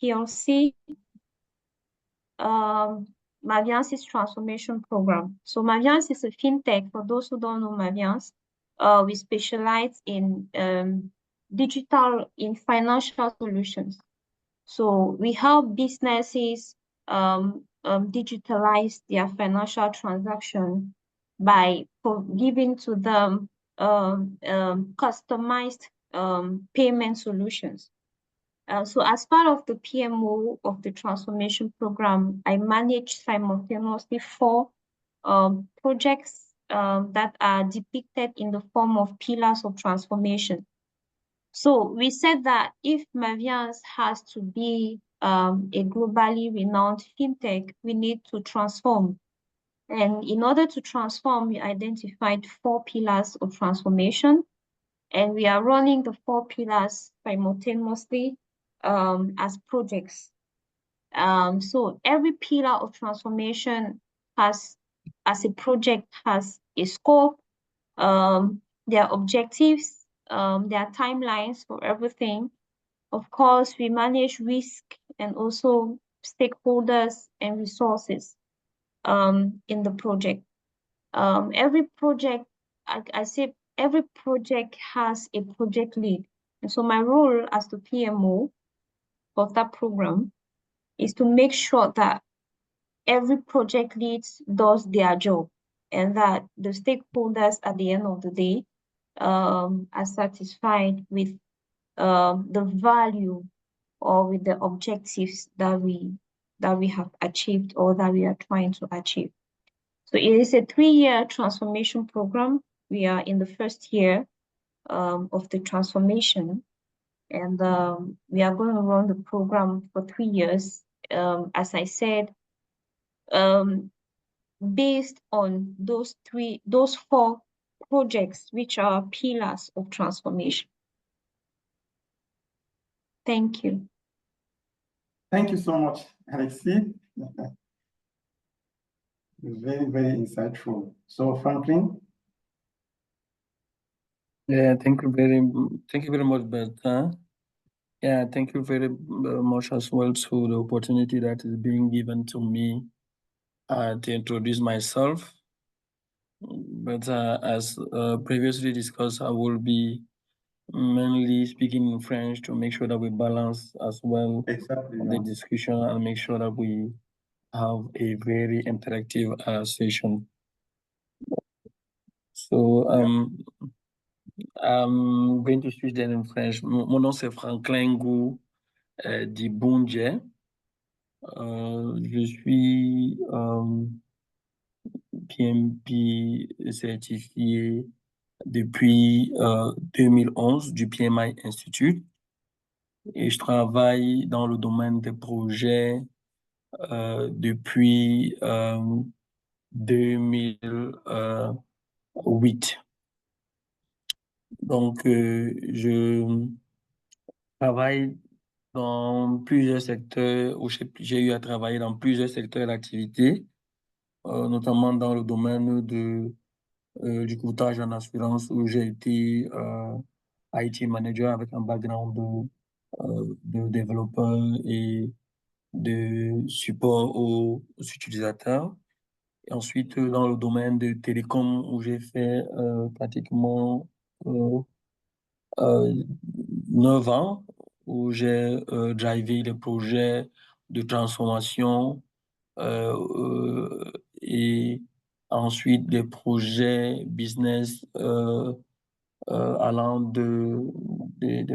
PLC, Maviance Transformation Program. So Maviance is a fintech. For those who don't know Maviance, we specialize in financial solutions. So we help businesses digitalize their financial transaction by giving to them customized payment solutions. So as part of the PMO of the transformation program, I manage simultaneously 4 projects that are depicted in the form of pillars of transformation. So we said that if Maviance has to be a globally renowned fintech, we need to transform. And in order to transform, we identified 4 pillars of transformation, and we are running the 4 pillars simultaneously as projects. So every pillar of transformation as a project has a scope, their objectives, their timelines for everything. Of course, we manage risk and also stakeholders and resources in the project. Every project, I say every project has a project lead. And so my role as the PMO of that program is to make sure that every project lead does their job and that the stakeholders at the end of the day are satisfied with the value or with the objectives that we have achieved or that we are trying to achieve. So it is a 3-year transformation program. We are in the first year of the transformation, and we are going to run the program for 3 years. As I said, based on those 4 projects, which are pillars of transformation. Thank you. Thank you so much, Alexy. Very, very insightful. So, Franklin? Yeah, thank you very much, Bertin. Yeah, thank you very much as well to the opportunity that is being given to me to introduce myself. But as previously discussed, I will be mainly speaking in French to make sure that we balance as well the discussion and make sure that we have a very interactive session. So I'm going to switch then in French. Mon nom c'est Franklin NGU dit Bundje. Je suis PMP certifié depuis 2011 du PMI Institute et je travaille dans le domaine des projets depuis 2008. Donc, je travaille dans plusieurs secteurs, où j'ai eu à travailler dans plusieurs secteurs d'activité, notamment dans le domaine du courtage en assurance, où j'ai été IT manager avec un background de développeur et de support aux utilisateurs. Et ensuite, dans le domaine de télécom, où j'ai fait pratiquement 9 ans, où j'ai drivé les projets de transformation et ensuite des projets business allant des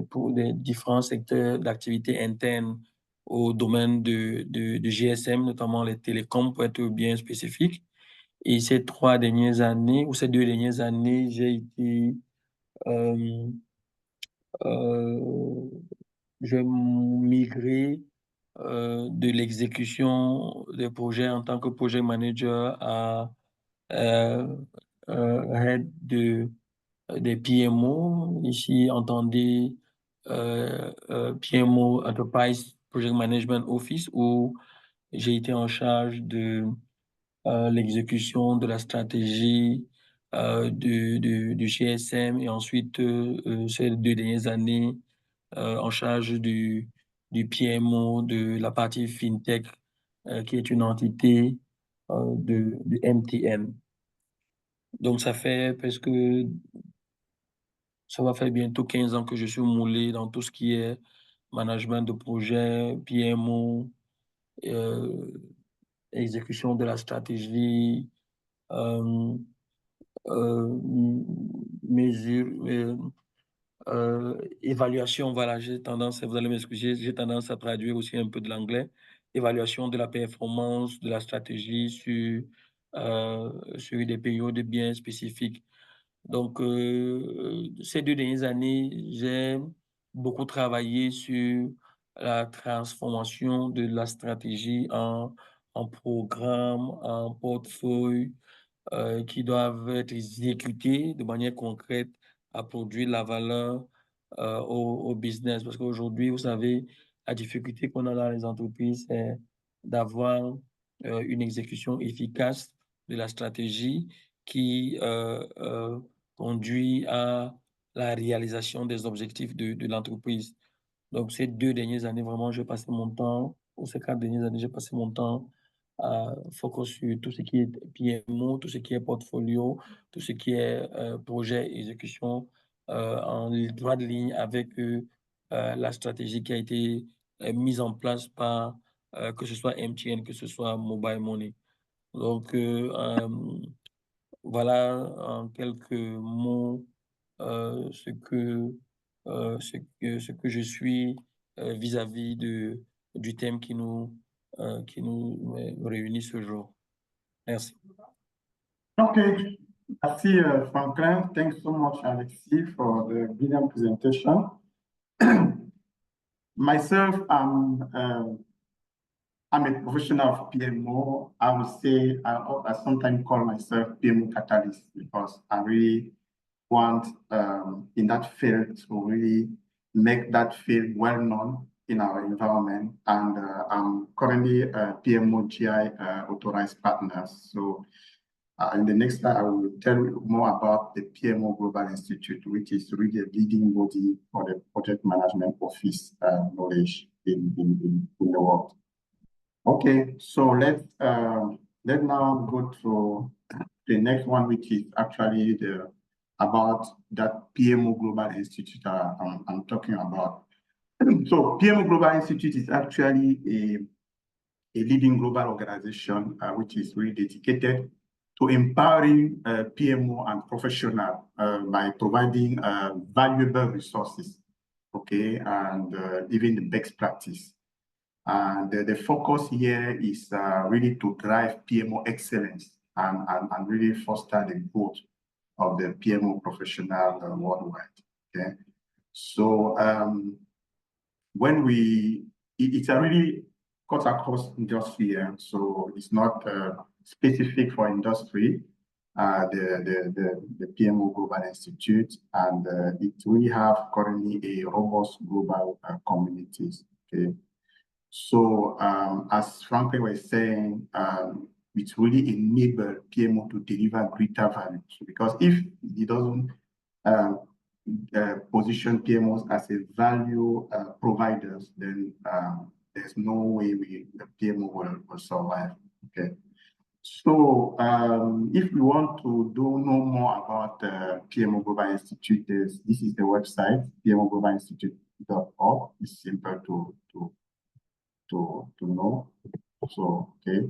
différents secteurs d'activité interne au domaine de GSM, notamment les télécoms pour être bien spécifique. Et ces 2 dernières années, j'ai été je migrais de l'exécution des projets en tant que projet manager à head des PMO. Ici, entendez PMO, Enterprise Project Management Office, où j'ai été en charge de l'exécution de la stratégie du GSM et ensuite ces 2 dernières années en charge du du PMO, de la partie FinTech, qui est une entité de MTN. Donc, ça va faire bientôt 15 ans que je suis moulé dans tout ce qui est management de projet, PMO, exécution de la stratégie, mesure, évaluation, voilà, vous allez m'excuser, j'ai tendance à traduire aussi un peu de l'anglais, évaluation de la performance, de la stratégie sur des périodes bien spécifiques. Donc, ces 2 dernières années, j'ai beaucoup travaillé sur la transformation de la stratégie en programme, en portefeuille, qui doivent être exécutés de manière concrète à produire la valeur au business. Parce qu'aujourd'hui, vous savez, la difficulté qu'on a dans les entreprises, c'est d'avoir une exécution efficace de la stratégie qui conduit à la réalisation des objectifs de l'entreprise. Donc, ces 2 dernières années, vraiment, j'ai passé mon temps, ou ces 4 dernières années, j'ai passé mon temps à focus sur tout ce qui est PMO, tout ce qui est portfolio, tout ce qui est projet, exécution en droit de ligne avec la stratégie qui a été mise en place par que ce soit MTN, que ce soit Mobile Money. Donc, voilà en quelques mots ce que je suis vis-à-vis du thème qui nous réunit ce jour. Merci. Okay, merci Franklin. Thanks so much, Alexy, for the brilliant presentation. Myself, I'm a professional of PMO. I would say I sometimes call myself PMO catalyst because I really want in that field to really make that field well known in our environment. And I'm currently a PMO GI authorized partner. So in the next slide, I will tell you more about the PMO Global Institute, which is really a leading body for the project management office knowledge in the world. Okay, so let's now go to the next one, which is actually about that PMO Global Institute I'm talking about. So PMO Global Institute is actually a leading global organization which is really dedicated to empowering PMO and professional by providing valuable resources, okay, and even the best practice. And the focus here is really to drive PMO excellence and really foster the growth of the PMO professional worldwide. Okay, so it's a really cut across industry, so it's not specific for industry. The PMO Global Institute, and it really have currently a robust global communities. Okay. So as Franklin was saying, it's really enable PMO to deliver greater value. So because if it doesn't position PMOs as a value providers, then there's no way the PMO will survive. Okay. So if we want to know more about the PMO Global Institute, this is the website, pmoglobalinstitute.org. It's simple to know. So, okay.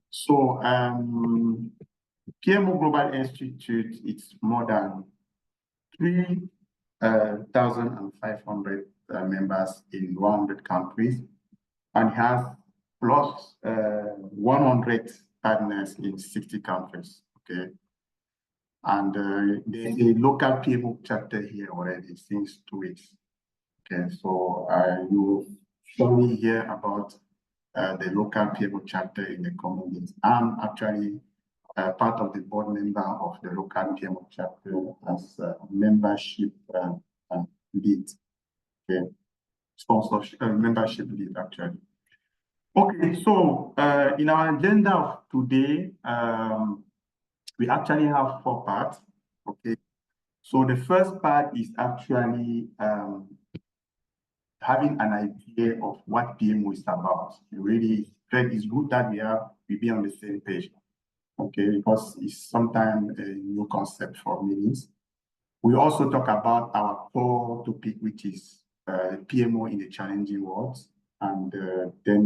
So PMO Global Institute, it's more than 3,500 members in 100 countries, and has plus 100 partners in 60 countries. Okay. And there's a local PMO chapter here already since 2 weeks. Okay, so you will surely hear about the local PMO chapter in the coming days. I'm actually part of the board member of the local PMO chapter as membership lead. Okay, sponsorship membership lead actually. Okay, so in our agenda of today, we actually have 4 parts. Okay, so the first part is actually having an idea of what PMO is about. It's good that we be on the same page, okay, because it's sometimes a new concept for meetings. We also talk about our core topic, which is PMO in the challenging world. And then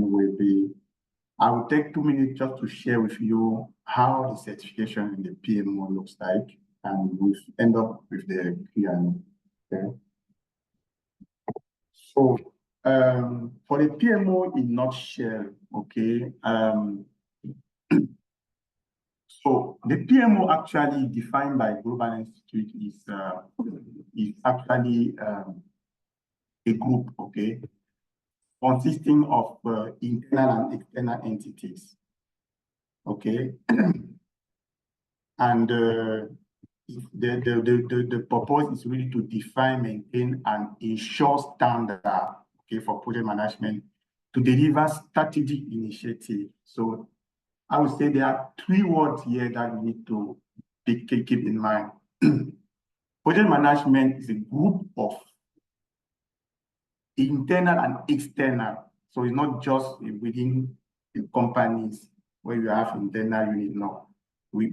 I will take 2 minutes just to share with you how the certification in the PMO looks like, and we'll end up with the Q&A. Okay. So for the PMO in nutshell, okay. So the PMO actually defined by Global Institute is actually a group, okay, consisting of internal and external entities, okay, and the purpose is really to define, maintain, and ensure standard, okay, for project management to deliver strategic initiative. So I would say there are 3 words here that we need to keep in mind. Project management is a group of internal and external. So it's not just within the companies where you have internal unit, no.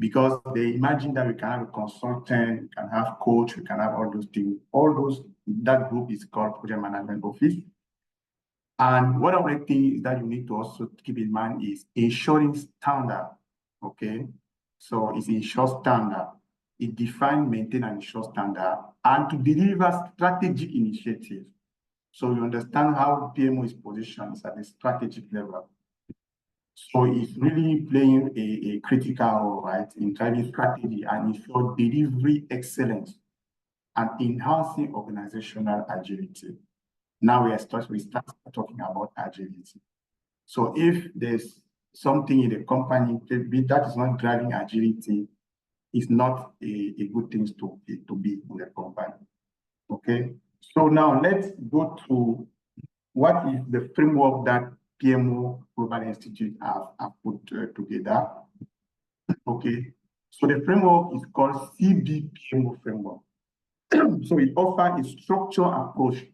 Because they imagine that we can have a consultant, we can have coach, we can have all those things. That group is called Project Management Office. And one of the things that you need to also keep in mind is ensuring standard, okay? So it's ensure standard. It defines, maintain, and ensure standard, and to deliver strategic initiatives. So you understand how PMO is positioned at the strategic level. So it's really playing a critical role, right, in driving strategy and ensure delivery excellence and enhancing organizational agility. Now we start talking about agility. So if there's something in the company that is not driving agility, it's not a good thing to be in the company. Okay. So now let's go to what is the framework that PMO Global Institute have put together. Okay. So the framework is called CB-PMO framework. So it offers a structured approach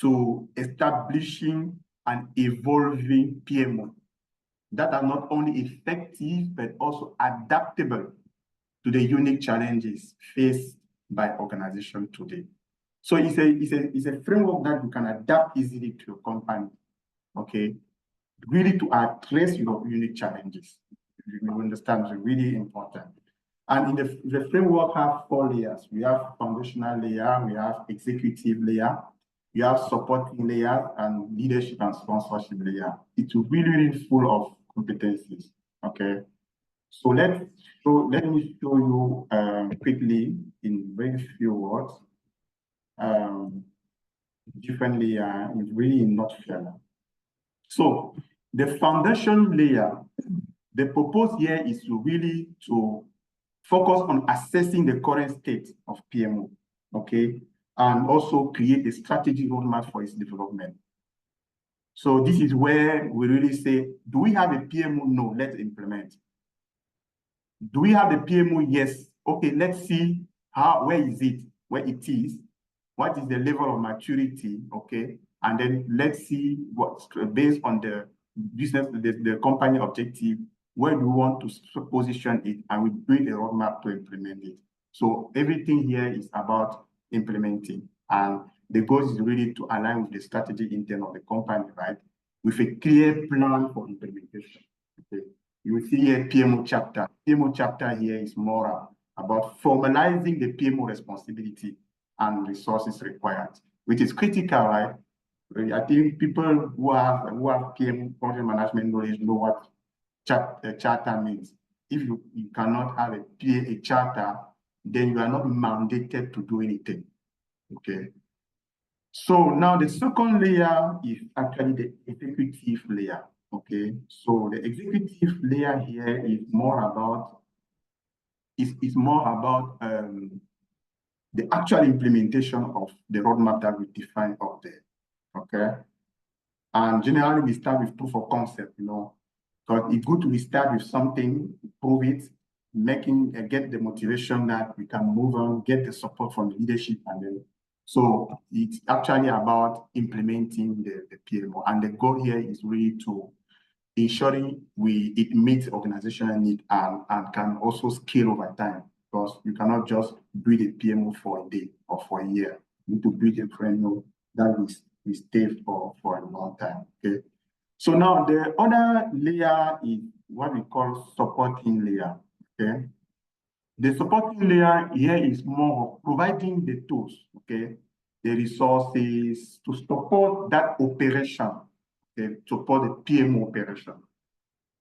to establishing and evolving PMO that are not only effective, but also adaptable to the unique challenges faced by organizations today. So it's a framework that you can adapt easily to your company, okay? Really to address your unique challenges. You understand, it's really important. And in the framework have 4 layers. We have foundational layer, we have executive layer, you have supporting layer, and leadership and sponsorship layer. It's really full of competencies, okay? So let me show you quickly in very few words, different layer, really in nutshell. So the foundation layer, the purpose here is to really focus on assessing the current state of PMO, okay? And also create a strategic roadmap for its development. So this is where we really say, do we have a PMO? No, let's implement. Do we have the PMO? Yes. Okay, let's see where is it, what is the level of maturity, okay? And then let's see what's based on the business, the company objective, where do we want to position it, and we build a roadmap to implement it. So everything here is about implementing, and the goal is really to align with the strategic intent of the company, right? With a clear plan for implementation. Okay. You will see here PMO chapter. PMO chapter here is more about formalizing the PMO responsibility and resources required, which is critical, right? I think people who have PM project management knowledge know what charter means. If you cannot have a charter, then you are not mandated to do anything. Okay. So now the second layer is actually the executive layer. Okay. So the executive layer here is more about the actual implementation of the roadmap that we define up there. Okay. And generally we start with proof of concept, because it's good to start with something, prove it, get the motivation that we can move on, get the support from the leadership, and then So it's actually about implementing the PMO. And the goal here is really to ensuring it meets organizational need and can also scale over time, because you cannot just build a PMO for a day or for a year. You need to build a framework that will stay for a long time. Okay. So now the other layer is what we call supporting layer. Okay. The supporting layer here is more of providing the tools, okay, the resources to support that operation, okay, support the PMO operation.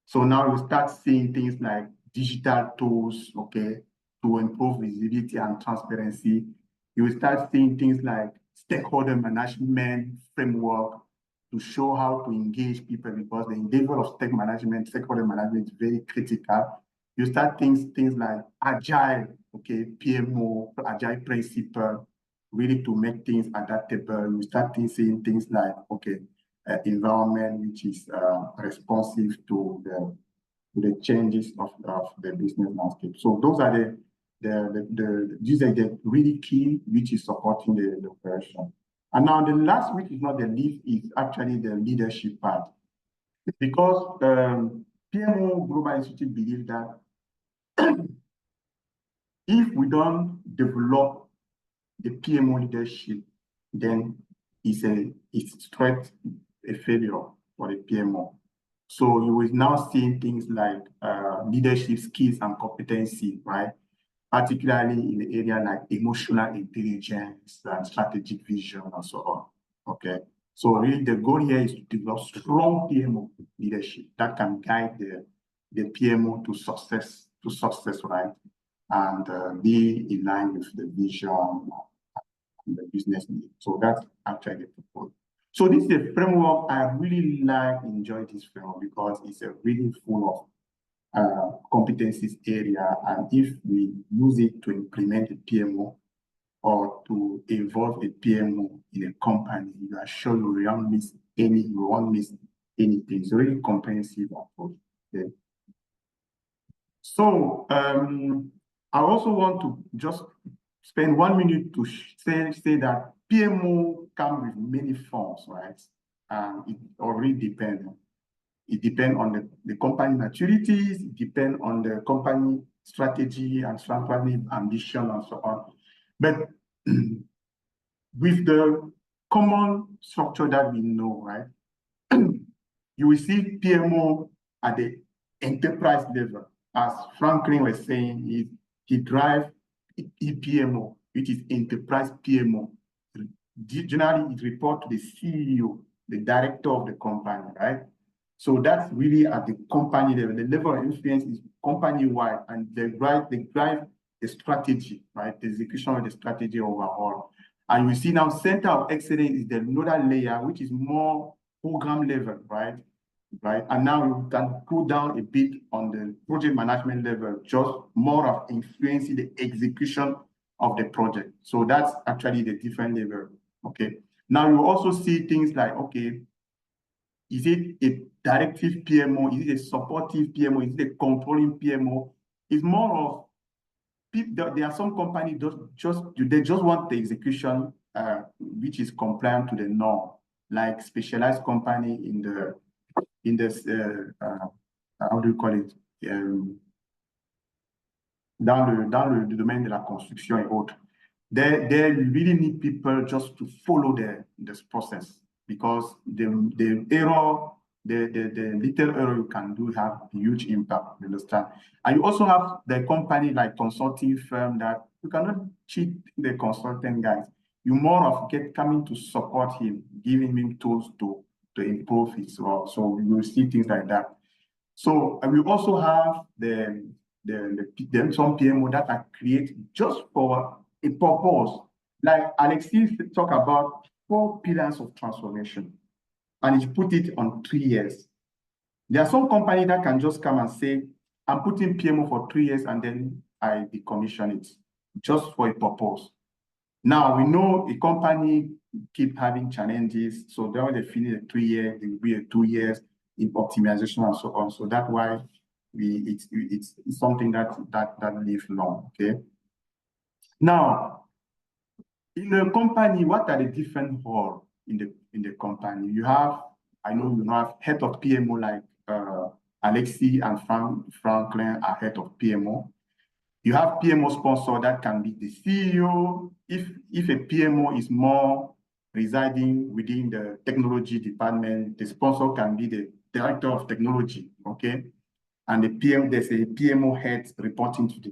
So now you start seeing things like digital tools, okay, to improve visibility and transparency. You will start seeing things like stakeholder management framework to show how to engage people, because the endeavor of stakeholder management is very critical. You start things like agile, okay, PMO, agile principle, really to make things adaptable. You start seeing things like, okay, environment which is responsive to the changes of the business landscape. So those are these are the really key, which is supporting the operation. And now the last, which is not the least, is actually the leadership part, because PMO Global Institute believes that if we don't develop the PMO leadership, then it's straight a failure for the PMO. So you will now see things like leadership skills and competency, right? Particularly in the area like emotional intelligence and strategic vision and so on. Okay. So really the goal here is to develop strong PMO leadership that can guide the PMO to success, right? And be in line with the vision and the business needs. So that's actually the proposal. So this is a framework I really enjoy this framework, because it's a really full of competencies area. And if we use it to implement a PMO or to involve a PMO in a company, you are sure you won't miss anything. It's a really comprehensive approach. Okay. So I also want to just spend 1 minute to say that PMO comes with many forms, right? It already depends. It depends on the company maturities, it depends on the company strategy and strategic ambition and so on. But with the common structure that we know, right? You will see PMO at the enterprise level. As Franklin was saying, he drives EPMO, which is enterprise PMO. Generally, it reports to the CEO, the director of the company, right? So that's really at the company level. The level of influence is company-wide, and they drive the strategy, right? The execution of the strategy overall. And you see now, center of excellence is the another layer, which is more program level, right? And now you can go down a bit on the project management level, just more of influencing the execution of the project. So that's actually the different level. Okay. Now you also see things like, okay, is it a directive PMO? Is it a supportive PMO? Is it a controlling PMO? It's more of people. There are some companies they just want the execution which is compliant to the norm, like specialized company in the how do you call it? Dans le domaine de la construction et autres. They really need people just to follow this process, because the error, the little error you can do have a huge impact, you understand? And you also have the company like consulting firm that you cannot cheat the consultant guys. You more of coming to support him, giving him tools to improve his work. So you will see things like that. So we also have some PMO that are created just for a purpose. Like Alexy talked about 4 pillars of transformation, and he put it on 3 years. There are some companies that can just come and say, I'm putting PMO for 3 years and then I decommission it, just for a purpose. Now we know a company keep having challenges, so then when they finish the 3 years, it will be a 2 years in optimization and so on. So that's why it's something that lives long. Okay. Now, In a company, what are the different roles in the company? You have, I know you have head of PMO like Alexy and Franklin are head of PMO. You have PMO sponsor that can be the CEO. If a PMO is more residing within the technology department, the sponsor can be the director of technology, okay? And there's a PMO head reporting to the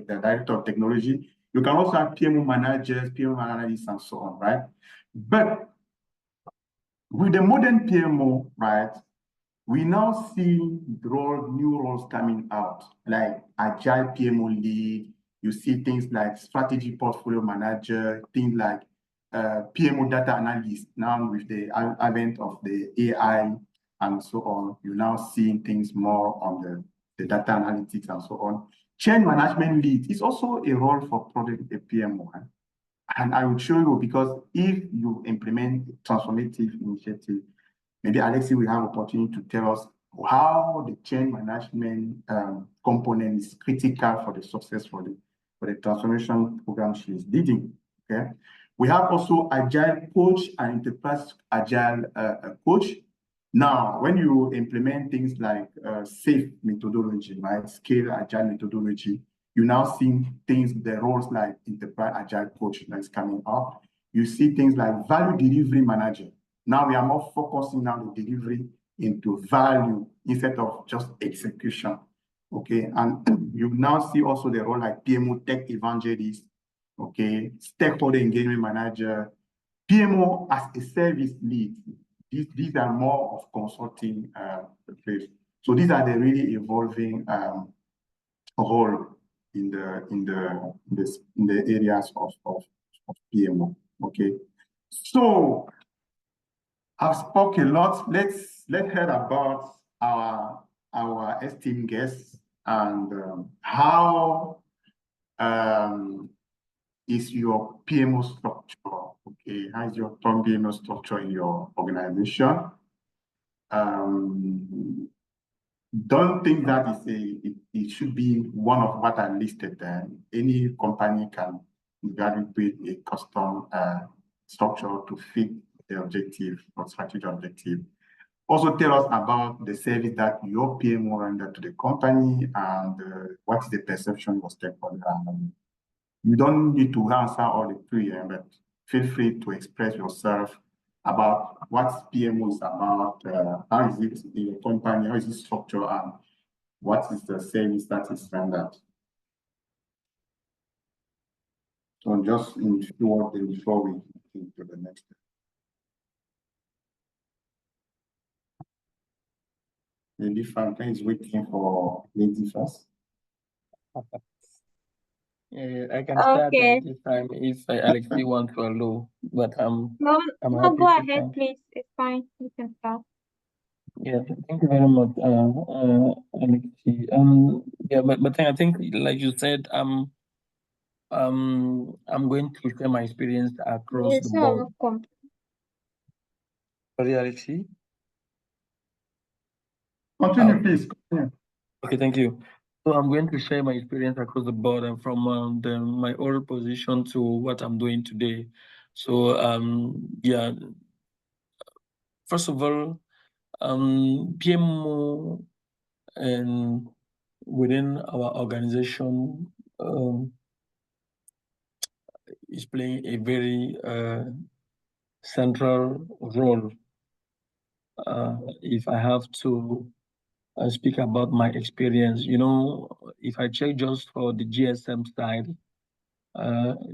director of technology. You can also have PMO managers, PMO analysts, and so on, right? But with the modern PMO, right, we now see new roles coming out, like agile PMO lead. You see things like strategy portfolio manager, things like PMO data analyst. Now with the advent of the AI and so on, you're now seeing things more on the data analytics and so on. Change management lead is also a role for product PMO. And I will show you, because if you implement transformative initiative, maybe Alexy will have opportunity to tell us how the change management component is critical for the success for the transformation program she is leading. Okay, we have also agile coach and enterprise agile coach. Now, when you implement things like SAFe methodology, right, scale agile methodology, you now see things, the roles like enterprise agile coach that's coming up. You see things like value delivery manager. Now we are more focusing on the delivery into value instead of just execution. Okay, and you now see also the role like PMO tech evangelist, okay, stakeholder engagement manager, PMO as a service lead. These are more of consulting phase. So these are the really evolving role in the areas of PMO. Okay, so I've spoken a lot. Let's hear about our esteemed guests and how is your PMO structure? Okay, how is your PMO structure in your organization? Don't think that it should be one of what I listed there. Any company can evaluate a custom structure to fit the objective or strategic objective. Also tell us about the service that your PMO render to the company and what is the perception of stakeholder. You don't need to answer all the three, but feel free to express yourself about what PMO is about, how is it in your company, how is it structured, and what is the service that is rendered. So just in a few words before we move to the next step. Maybe Franklin is waiting for lady first. Yeah, I can start at this time if Alexy wants to allow, but I'm happy go to ahead, start. please. It's fine. You can start. Yeah, thank you very much, Alexy. Yeah, but I think, like you said, I'm going to share my experience across the board. Sorry, Alexy. Continue, please. Continue. Okay, thank you. So I'm going to share my experience across the board and from my old position to what I'm doing today. So yeah, first of all, PMO and within our organization is playing a very central role. If I have to speak about my experience, you know, if I check just for the GSM side,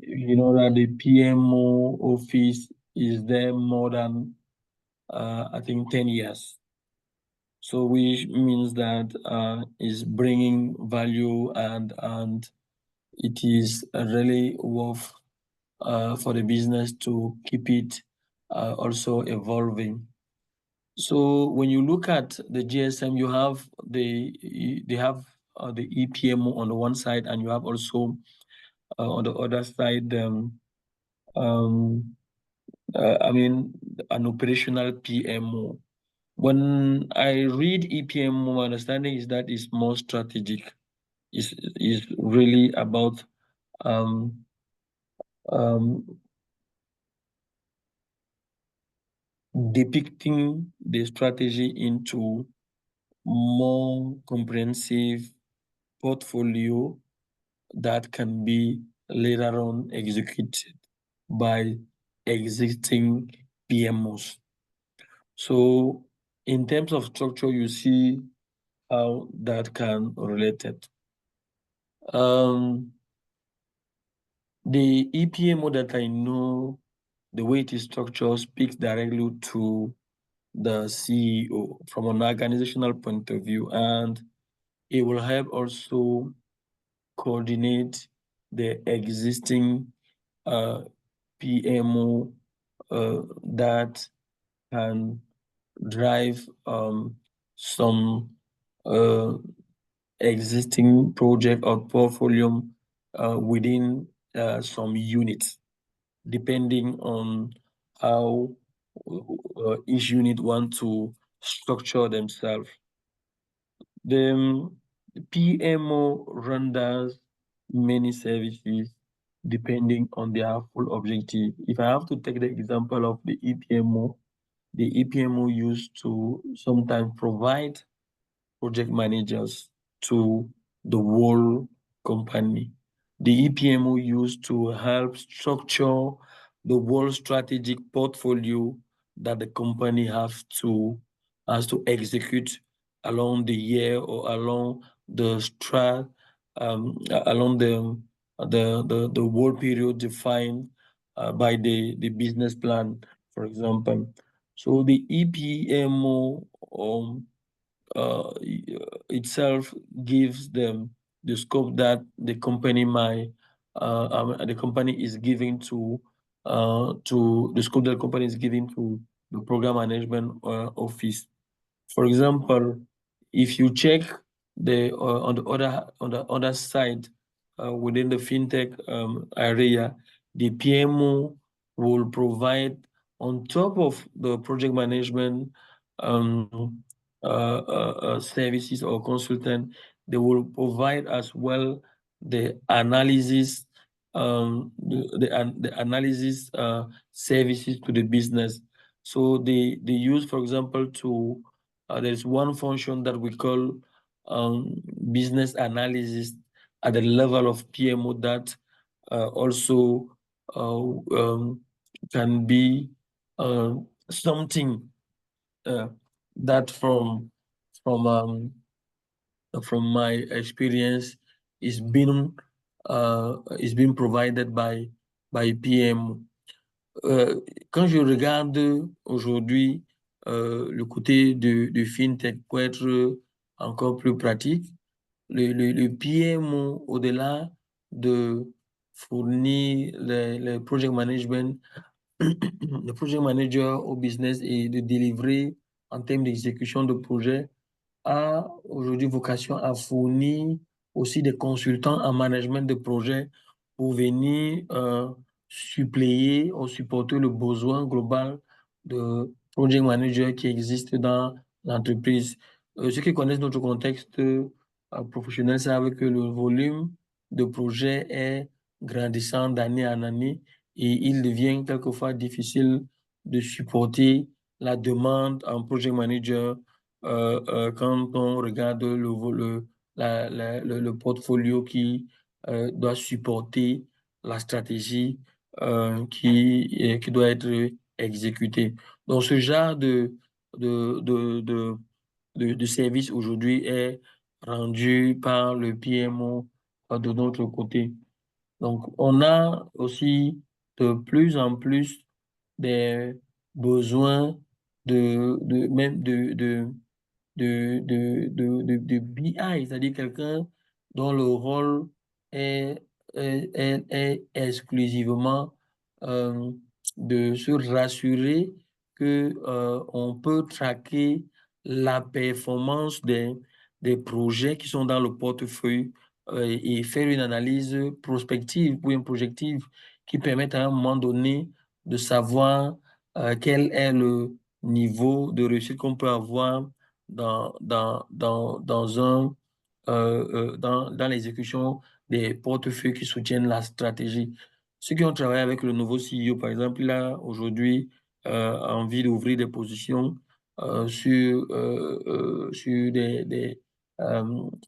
you know that the PMO office is there more than I think 10 years. So which means that is bringing value and it is really worth for the business to keep it also evolving. So when you look at the GSM, you have the EPMO on the one side, and you have also on the other side, I mean, an operational PMO. When I read EPMO, my understanding is that it's more strategic. Is really about depicting the strategy into more comprehensive portfolio that can be later on executed by existing PMOs. So in terms of structure, you see how that can relate it. The EPMO that I know, the way it is structured speaks directly to the CEO from an organizational point of view, and it will help also coordinate the existing PMO that can drive some existing project or portfolio within some units, depending on how each unit want to structure themselves. The PMO renders many services depending on their full objective. If I have to take the example of the EPMO used to sometimes provide project managers to the whole company. The EPMO used to help structure the whole strategic portfolio that the company has to execute along the year or along the along the whole period defined by the business plan, for example. So the EPMO itself gives them the scope that the company is giving to the scope that the company is giving to the program management office. For example, if you check on the other side within the fintech area, the PMO will provide on top of the project management services or consultant, they will provide as well the analysis the analysis services to the business. So they use, for example, to there's one function that we call business analysis at the level of PMO that also can be something that from my experience is being provided by PMO. Quand je regarde aujourd'hui le côté de fintech pour être encore plus pratique, le PMO, au-delà de fournir les project management, le project manager au business et de délivrer en termes d'exécution de projet, a aujourd'hui vocation à fournir aussi des consultants en management de projet pour venir suppléer ou supporter le besoin global de project manager qui existe dans l'entreprise. Ceux qui connaissent notre contexte professionnel savent que le volume de projets est grandissant d'année en année et il devient quelquefois difficile de supporter la demande en project manager quand on regarde le portfolio qui doit supporter la stratégie qui doit être exécutée. Donc, ce genre de service aujourd'hui est rendu par le PMO de notre côté. Donc, on a aussi de plus en plus des besoins de BI, c'est-à-dire quelqu'un dont le rôle est exclusivement de se rassurer que on peut traquer la performance des projets qui sont dans le portefeuille et faire une analyse prospective ou une projective qui permette à un moment donné de savoir quel est le niveau de réussite qu'on peut avoir dans l'exécution des portefeuilles qui soutiennent la stratégie. Ceux qui ont travaillé avec le nouveau CEO, par exemple, il a aujourd'hui envie d'ouvrir des positions sur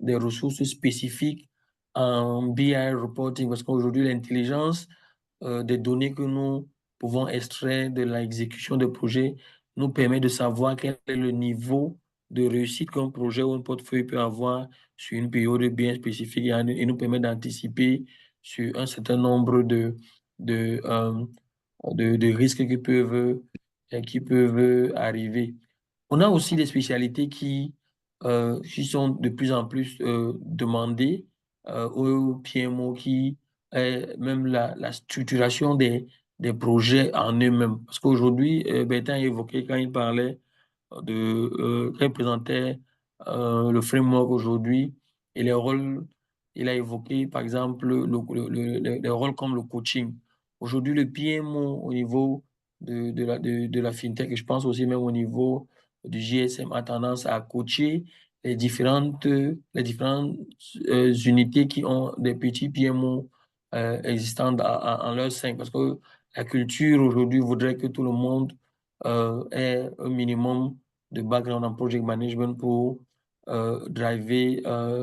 des ressources spécifiques en BI reporting, parce qu'aujourd'hui, l'intelligence des données que nous pouvons extraire de l'exécution de projets nous permet de savoir quel est le niveau de réussite qu'un projet ou un portefeuille peut avoir sur une période bien spécifique et nous permet d'anticiper sur un certain nombre de risques qui peuvent arriver. On a aussi des spécialités qui sont de plus en plus demandées au PMO, qui est même la structuration des projets en eux-mêmes. Parce qu'aujourd'hui, Bertin a évoqué quand il parlait quand il présentait le framework aujourd'hui et les rôles, il a évoqué par exemple les rôles comme le coaching. Aujourd'hui, le PMO au niveau de la fintech, et je pense aussi même au niveau du GSM, a tendance à coacher les différentes unités qui ont des petits PMO existants en leur sein. Parce que la culture aujourd'hui voudrait que tout le monde ait un minimum de background en project management pour driver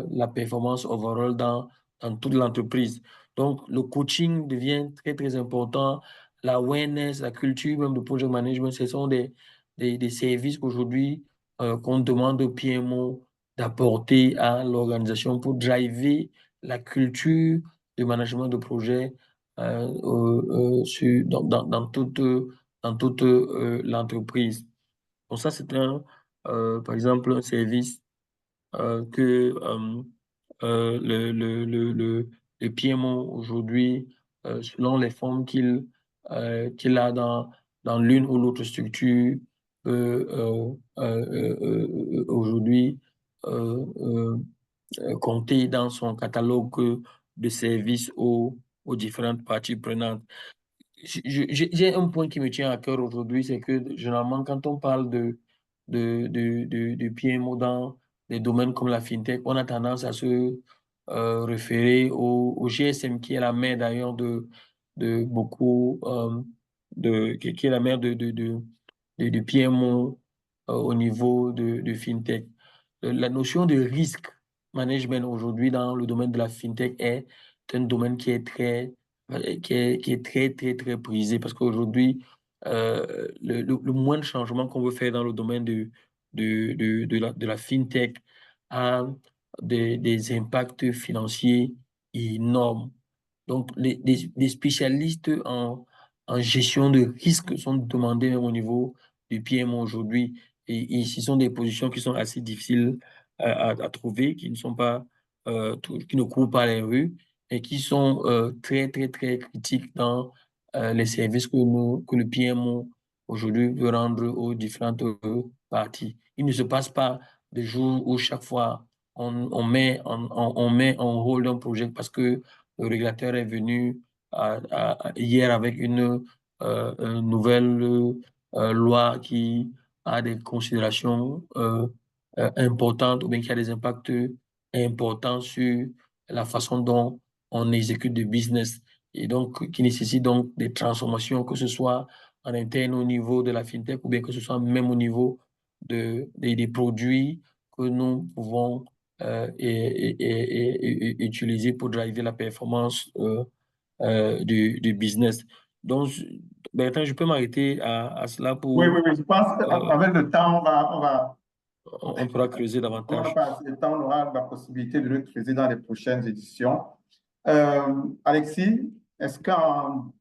la performance overall dans toute l'entreprise. Donc, le coaching devient très, très important. L'awareness, la culture même de project management, ce sont des services qu'aujourd'hui, qu'on demande au PMO d'apporter à l'organisation pour driver la culture de management de projet dans toute l'entreprise. Donc ça, c'est par exemple, un service que le PMO aujourd'hui, selon les formes qu'il a dans l'une ou l'autre structure, peut aujourd'hui compter dans son catalogue de services aux différentes parties prenantes. J'ai un point qui me tient à cœur aujourd'hui, c'est que généralement, quand on parle de PMO dans des domaines comme la fintech, on a tendance à se référer au GSM, qui est la mère d'ailleurs de beaucoup, qui est la mère de PMO au niveau de fintech. La notion de risque management aujourd'hui dans le domaine de la fintech est un domaine qui est très, très, très prisé parce qu'aujourd'hui, le moindre changement qu'on veut faire dans le domaine de la fintech a des impacts financiers énormes. Donc, les spécialistes en gestion de risque sont demandés même au niveau du PMO aujourd'hui. Et ce sont des positions qui sont assez difficiles à trouver, qui ne sont pas, qui ne courent pas les rues et qui sont très, très, très critiques dans les services que le PMO aujourd'hui veut rendre aux différentes parties. Il ne se passe pas de jour où chaque fois on met en rôle d'un projet parce que le régulateur est venu hier avec une nouvelle loi qui a des considérations importantes ou bien qui a des impacts importants sur la façon dont on exécute du business et donc qui nécessite donc des transformations, que ce soit en interne au niveau de la fintech ou bien que ce soit même au niveau des produits que nous pouvons utiliser pour driver la performance du business. Donc, Bertrand, je peux m'arrêter à cela Oui, pour... je pense qu'avec le temps, on pourra creuser on n'a davantage. pas assez de temps, on aura la possibilité de le creuser dans les prochaines éditions. Alexis, est-ce qu'en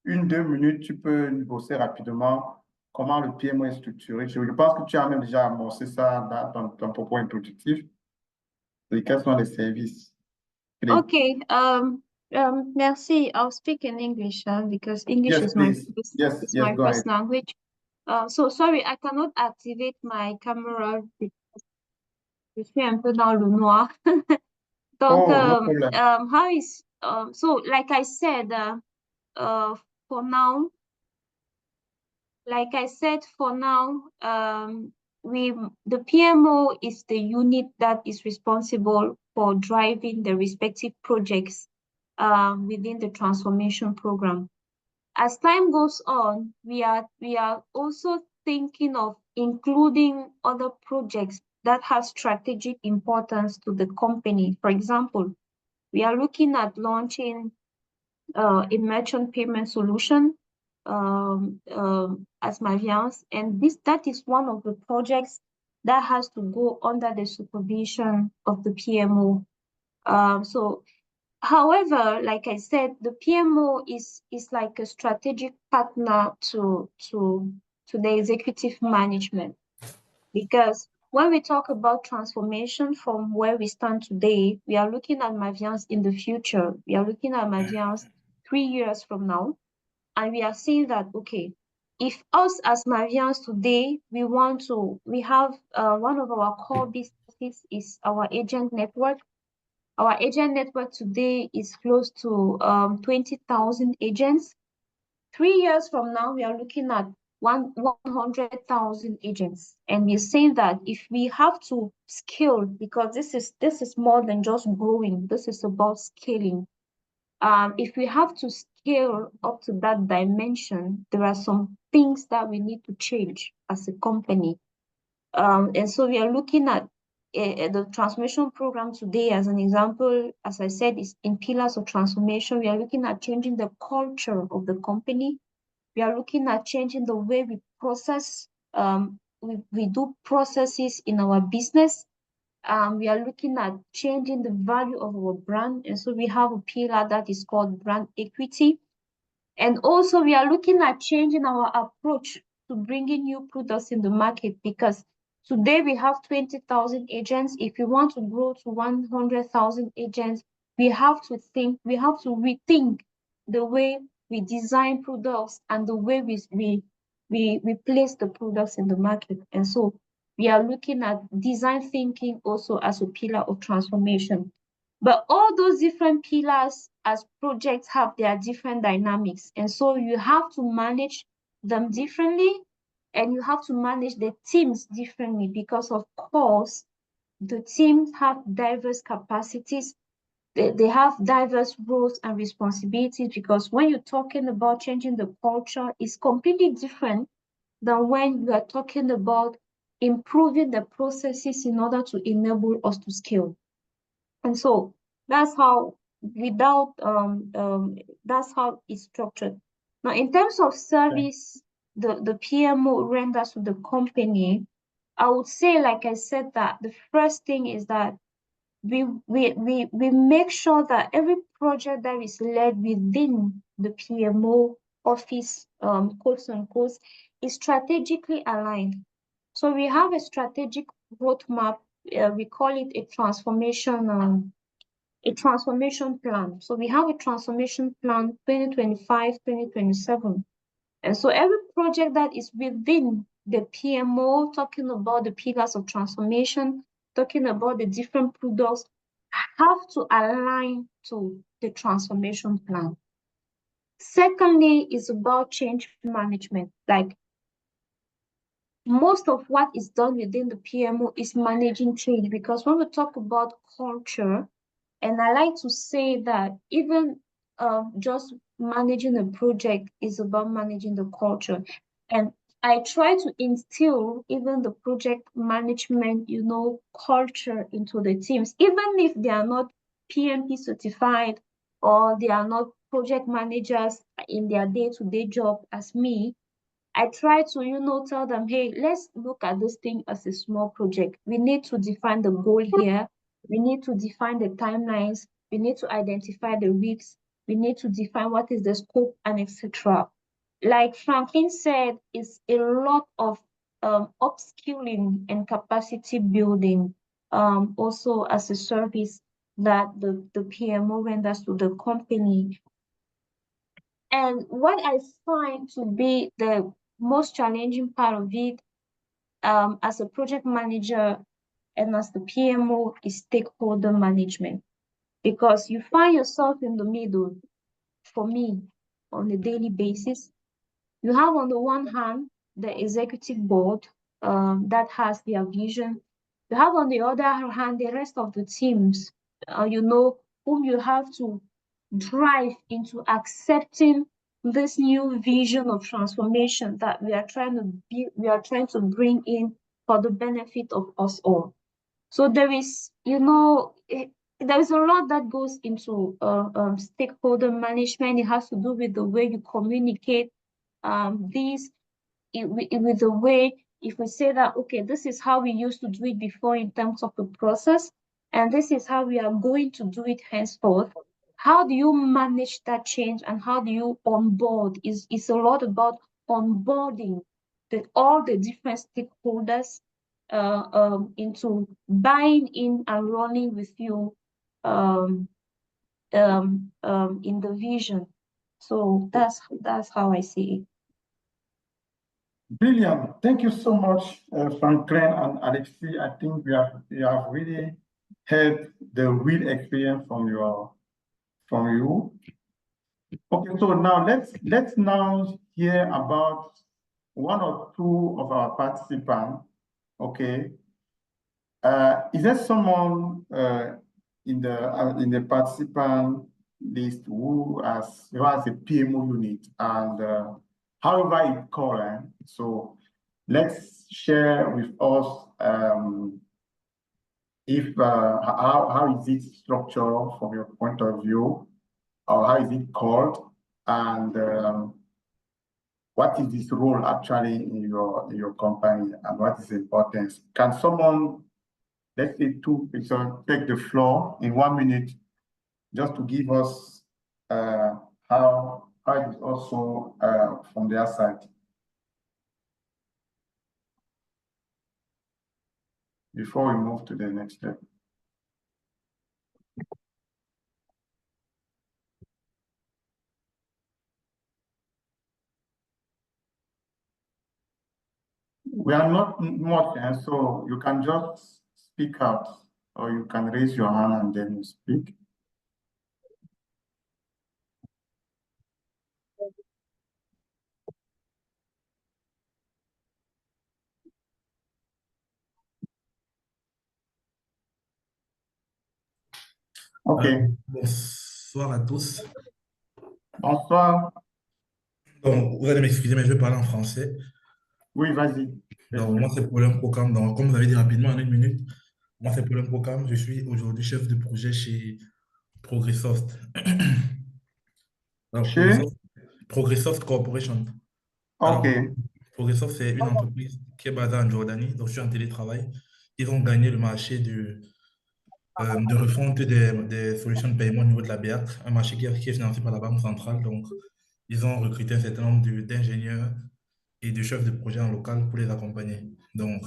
1-2 minutes, tu peux nous bosser rapidement comment le PMO est structuré? Je pense que tu as même déjà amorcé ça dans ton propos introductif. Et quels sont les services clés? Okay. Merci. I'll speak in English because English Yes, is my please. Yes, my go first ahead. language. So sorry, I cannot activate my camera because je suis un peu dans le noir. Donc, Oh, no problem. how is so like I said, for now, the PMO is the unit that is responsible for driving the respective projects within the transformation program. as time goes on, we are also thinking of including other projects that have strategic importance to the company. For example, we are looking at launching a merchant payment solution as Maviance, and that is one of the projects that has to go under the supervision of the PMO. However, like I said, the PMO is like a strategic partner to the executive management, because when we talk about transformation from where we stand today, we are looking at Maviance in the future. We are looking at Maviance 3 years from now, and we are seeing that, okay, if us as Maviance today, we have one of our core businesses is our agent network. Our agent network today is close to 20,000 agents. 3 years from now, we are looking at 100,000 agents. And we're saying that if we have to scale, because this is more than just growing, this is about scaling. If we have to scale up to that dimension, there are some things that we need to change as a company. And so we are looking at the transformation program today as an example. As I said, is in pillars of transformation. We are looking at changing the culture of the company. We are looking at changing the way we process, we do processes in our business. We are looking at changing the value of our brand. And so we have a pillar that is called brand equity. And also we are looking at changing our approach to bringing new products in the market, because today we have 20,000 agents. If we want to grow to 100,000 agents, we have to rethink the way we design products and the way we place the products in the market. And so we are looking at design thinking also as a pillar of transformation. But all those different pillars as projects have their different dynamics. And so you have to manage them differently, and you have to manage the teams differently, because of course, the teams have diverse capacities. They have diverse roles and responsibilities, because when you're talking about changing the culture, it's completely different than when you are talking about improving the processes in order to enable us to scale. And so that's how that's how it's structured. Now, in terms of service, the PMO renders to the company, I would say, like I said, that the first thing is that we make sure that every project that is led within the PMO office, quotes unquote, is strategically aligned. So we have a strategic roadmap. We call it a transformation plan. So we have a transformation plan 2025-2027. And so every project that is within the PMO, talking about the pillars of transformation, talking about the different products, have to align to the transformation plan. Secondly, is about change management. Like, most of what is done within the PMO is managing change, because when we talk about culture, and I like to say that even just managing a project is about managing the culture. And I try to instill even the project management, culture into the teams, even if they are not PMP certified or they are not project managers in their day-to-day job as me. I try to, tell them, hey, let's look at this thing as a small project. We need to define the goal here. We need to define the timelines. We need to identify the risks. We need to define what is the scope and etc. Like Franklin said, it's a lot of upskilling and capacity building, also as a service that the PMO renders to the company. And what I find to be the most challenging part of it, as a project manager and as the PMO, is stakeholder management, because you find yourself in the middle. For me, on a daily basis, you have on the one hand the executive board that has their vision. You have on the other hand the rest of the teams, whom you have to drive into accepting this new vision of transformation that we are trying to bring in for the benefit of us all. So there is, there is a lot that goes into stakeholder management. It has to do with the way you communicate with the way, if we say that, okay, this is how we used to do it before in terms of the process, and this is how we are going to do it henceforth. How do you manage that change and how do you onboard? It's a lot about onboarding all the different stakeholders into buying in and running with you in the vision. So that's how I see it. Brilliant. Thank you so much, Franklin and Alexy. I think we have really had the real experience from you. Okay, so now let's now hear about one or two of our participants. Okay, is there someone in the participant list who has a PMO unit, and however it's called? So let's share with us how is it structured from your point of view, or how is it called, and what is this role actually in your company, and what is the importance? Can someone, let's say two people, take the floor in 1 minute just to give us how it is also from their side before we move to the next step? We are not much, so you can just speak out, or you can raise your hand and then you speak. Okay. Bonsoir à tous. Bonsoir. Donc, vous allez m'excuser, mais je vais parler en français. Oui, vas-y. Donc, moi, c'est pour un programme. Donc, comme vous avez dit rapidement en 1 minute, moi, c'est pour un programme. Je suis aujourd'hui chef de projet chez Progressoft. Alors, Chez? Progressoft Corporation. Ok. Alors, Progressoft, c'est une entreprise qui est basée en Jordanie, donc je suis en télétravail. Ils ont gagné le marché de refonte des solutions de paiement au niveau de la BEAC, un marché qui est financé par la Banque centrale. Donc, ils ont recruté un certain nombre d'ingénieurs et de chefs de projet en local pour les accompagner. Donc,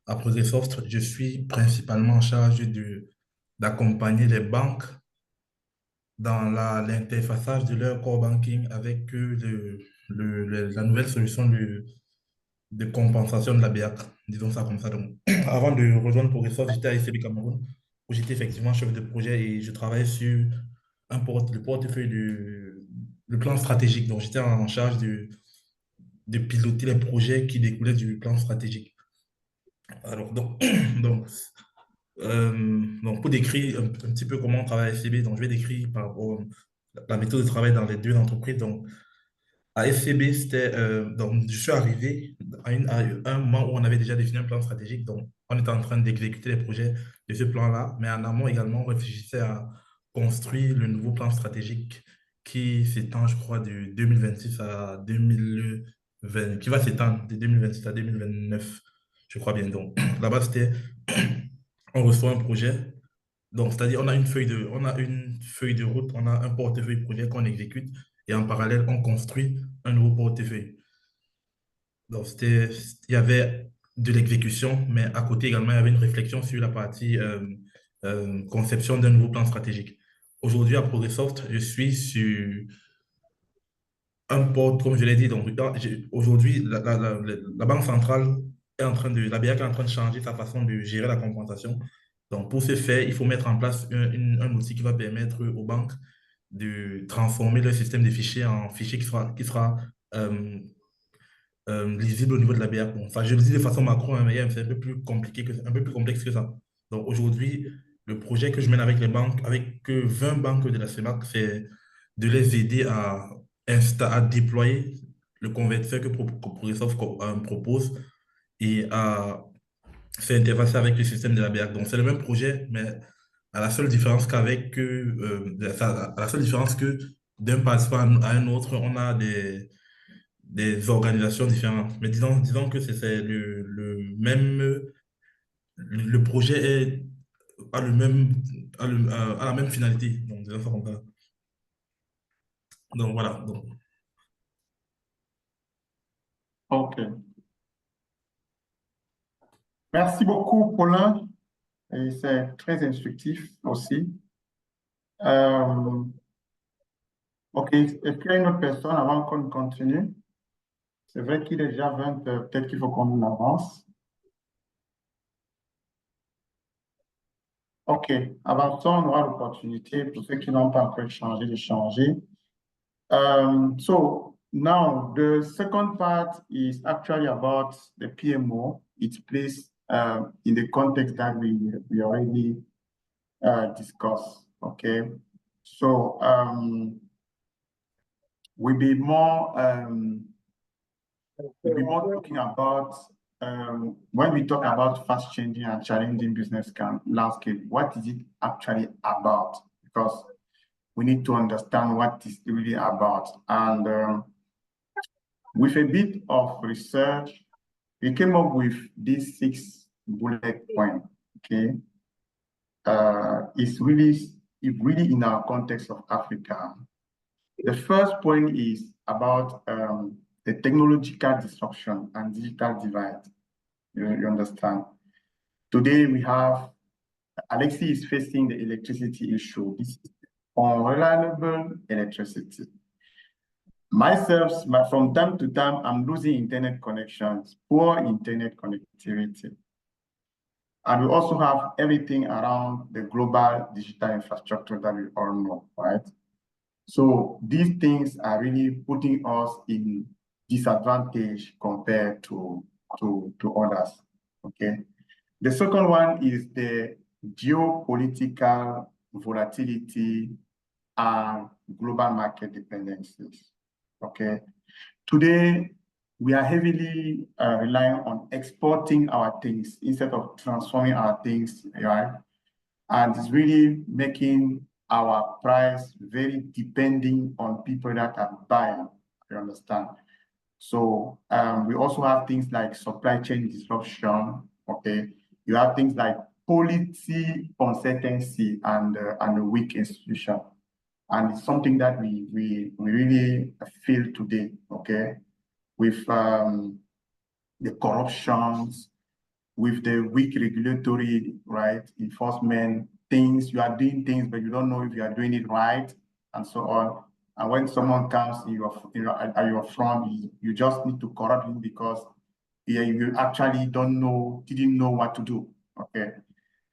à Progressoft, je suis principalement en charge d'accompagner les banques dans l'interfaçage de leur core banking avec la nouvelle solution de compensation de la BEAC, disons ça comme ça. Donc, avant de rejoindre Progressoft, j'étais à CB Cameroun, où j'étais effectivement chef de projet et je travaillais sur le portefeuille le plan stratégique. Donc, j'étais en charge de piloter les projets qui découlaient du plan stratégique. Alors, donc, pour décrire un petit peu comment on travaille à SCB, donc je vais décrire par rapport à la méthode de travail dans les deux entreprises. Donc, à SCB, donc je suis arrivé à un moment où on avait déjà défini un plan stratégique. Donc, on était en train d'exécuter les projets de ce plan-là, mais en amont également, on réfléchissait à construire le nouveau plan stratégique qui s'étend, je crois, de 2026 à 2020, qui va s'étendre de 2026 à 2029, je crois bien. Donc, là-bas, c'était, on reçoit un projet. Donc, c'est-à-dire, on a une feuille de route, on a un portefeuille projet qu'on exécute et en parallèle, on construit un nouveau portefeuille. Donc, il y avait de l'exécution, mais à côté également, il y avait une réflexion sur la partie conception d'un nouveau plan stratégique. Aujourd'hui, à Progressoft, je suis sur un port, comme je l'ai dit. Donc, aujourd'hui, la Banque centrale la BEAC est en train de changer sa façon de gérer la compensation. Donc, pour ce faire, il faut mettre en place un outil qui va permettre aux banques de transformer leur système de fichiers en fichier qui sera lisible au niveau de la BEAC. Bon, enfin, je le dis de façon macro, hein, mais c'est un peu plus compliqué un peu plus complexe que ça. Donc, aujourd'hui, le projet que je mène avec les banques, avec 20 banques de la CEMAC, c'est de les aider à à déployer le convertisseur que Progressive propose et à faire interfacer avec le système de la BIAC. Donc, c'est le même projet, mais à la seule différence qu'avec à la seule différence que d'un participant à un autre, on a des organisations différentes. Mais disons que c'est le même, le projet a a la même finalité. Donc, disons ça comme ça. Donc, voilà. Donc. OK. Merci beaucoup, Paulin. Et c'est très instructif aussi. OK. Est-ce qu'il y a une autre personne avant qu'on continue? C'est vrai qu'il est déjà 20 heures. Peut-être qu'il faut qu'on avance. OK. Avant ça, on aura l'opportunité pour ceux qui n'ont pas encore échangé d'échanger. So now the second part is actually about the PMO. It's placed in the context that we already discussed. Okay, so we'll be more talking about when we talk about fast changing and challenging business landscape. What is it actually about? Because we need to understand what it's really about. And with a bit of research, we came up with these 6 bullet points. Okay, it's really in our context of Africa. The first point is about the technological disruption and digital divide. You understand? Today we have Alexy is facing the electricity issue. This is unreliable electricity. Myself, from time to time, I'm losing internet connections, poor internet connectivity. And we also have everything around the global digital infrastructure that we all know, right? So these things are really putting us in disadvantage compared to others, okay? The second one is the geopolitical volatility and global market dependencies. Okay, today we are heavily relying on exporting our things instead of transforming our things, right? And it's really making our price very depending on people that are buying, you understand? So we also have things like supply chain disruption, okay? You have things like policy uncertainty and a weak institution. And it's something that we really feel today, okay? With the corruptions, with the weak regulatory, right, enforcement, things, you are doing things, but you don't know if you are doing it right, and so on. And when someone comes at your front, you just need to corrupt him because you actually didn't know what to do, okay?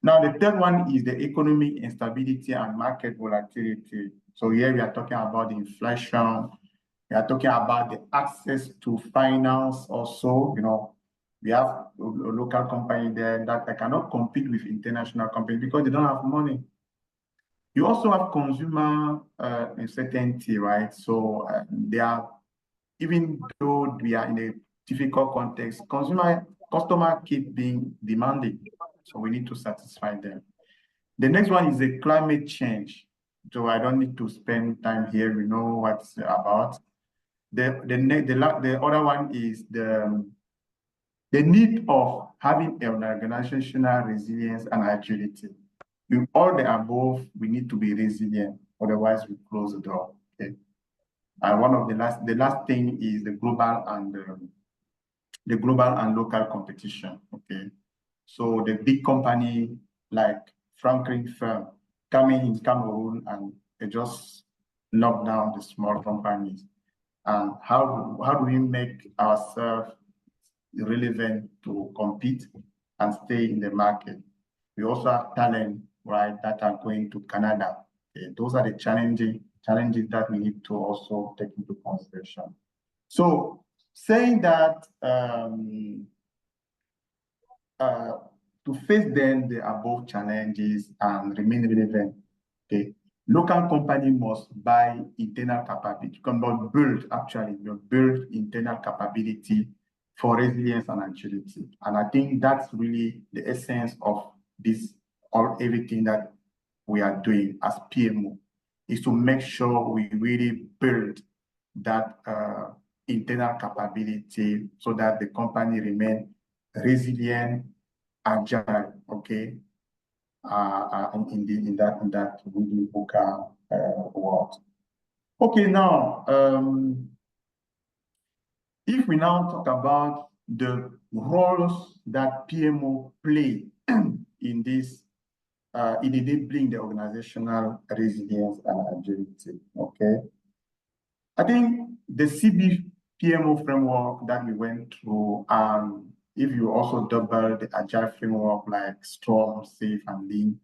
Now, the third one is the economic instability and market volatility. So here we are talking about the inflation. We are talking about the access to finance also. You know, we have a local company there that cannot compete with international companies because they don't have money. You also have consumer uncertainty, right? So they are, even though we are in a difficult context, customer keep being demanding. So we need to satisfy them. The next one is the climate change. So I don't need to spend time here. We know what it's about. The other one is the need of having an organizational resilience and agility. In all the above, we need to be resilient. Otherwise, we close the door. Okay. And one of the last thing is the global and local competition. Okay. So the big company like Franklin firm coming in Cameroon and they just knock down the small companies. And how do we make ourselves relevant to compete and stay in the market? We also have talent, right, that are going to Canada. Okay. Those are the challenges that we need to also take into consideration. So saying that to face then the above challenges and remain relevant, okay, Local company must buy internal capability, build internal capability for resilience and agility. And I think that's really the essence of this, or everything that we are doing as PMO, is to make sure we really build that internal capability so that the company remain resilient, agile, okay, in that really VUCA world. Okay, now if we now talk about the roles that PMO play in this in enabling the organizational resilience and agility, okay? I think the CB-PMO framework that we went through, if you also double the agile framework like Scrum, Safe, and Lean,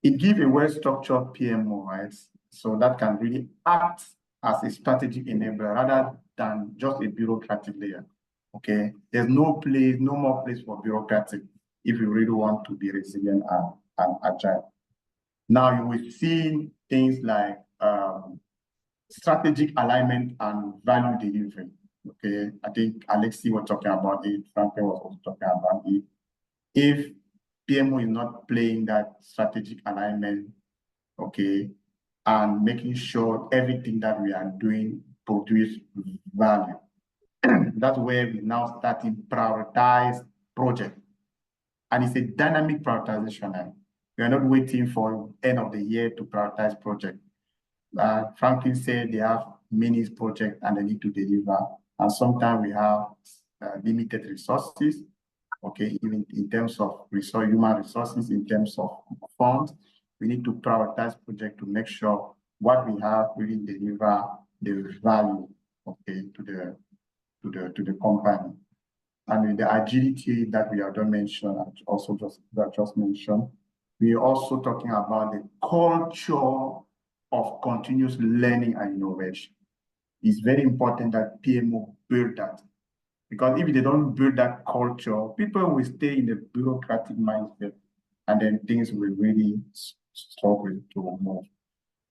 it gives a well-structured PMO, right? So that can really act as a strategic enabler rather than just a bureaucratic layer, okay? There's no more place for bureaucratic if you really want to be resilient and agile. Now you will see things like strategic alignment and value delivery. Okay, I think Alexy was talking about it, Franklin was also talking about it. If PMO is not playing that strategic alignment, okay, and making sure everything that we are doing produce value, that's where we now starting prioritize project. And it's a dynamic prioritization. We are not waiting for end of the year to prioritize project. Franklin said they have many projects and they need to deliver. And sometimes we have limited resources, okay, even in terms of human resources, in terms of funds. We need to prioritize projects to make sure what we have really deliver the value, okay, to the company. And with the agility that we have just mentioned, just mentioned, we are also talking about the culture of continuous learning and innovation. It's very important that PMO build that, because if they don't build that culture, people will stay in the bureaucratic mindset, and then things will really struggle to move.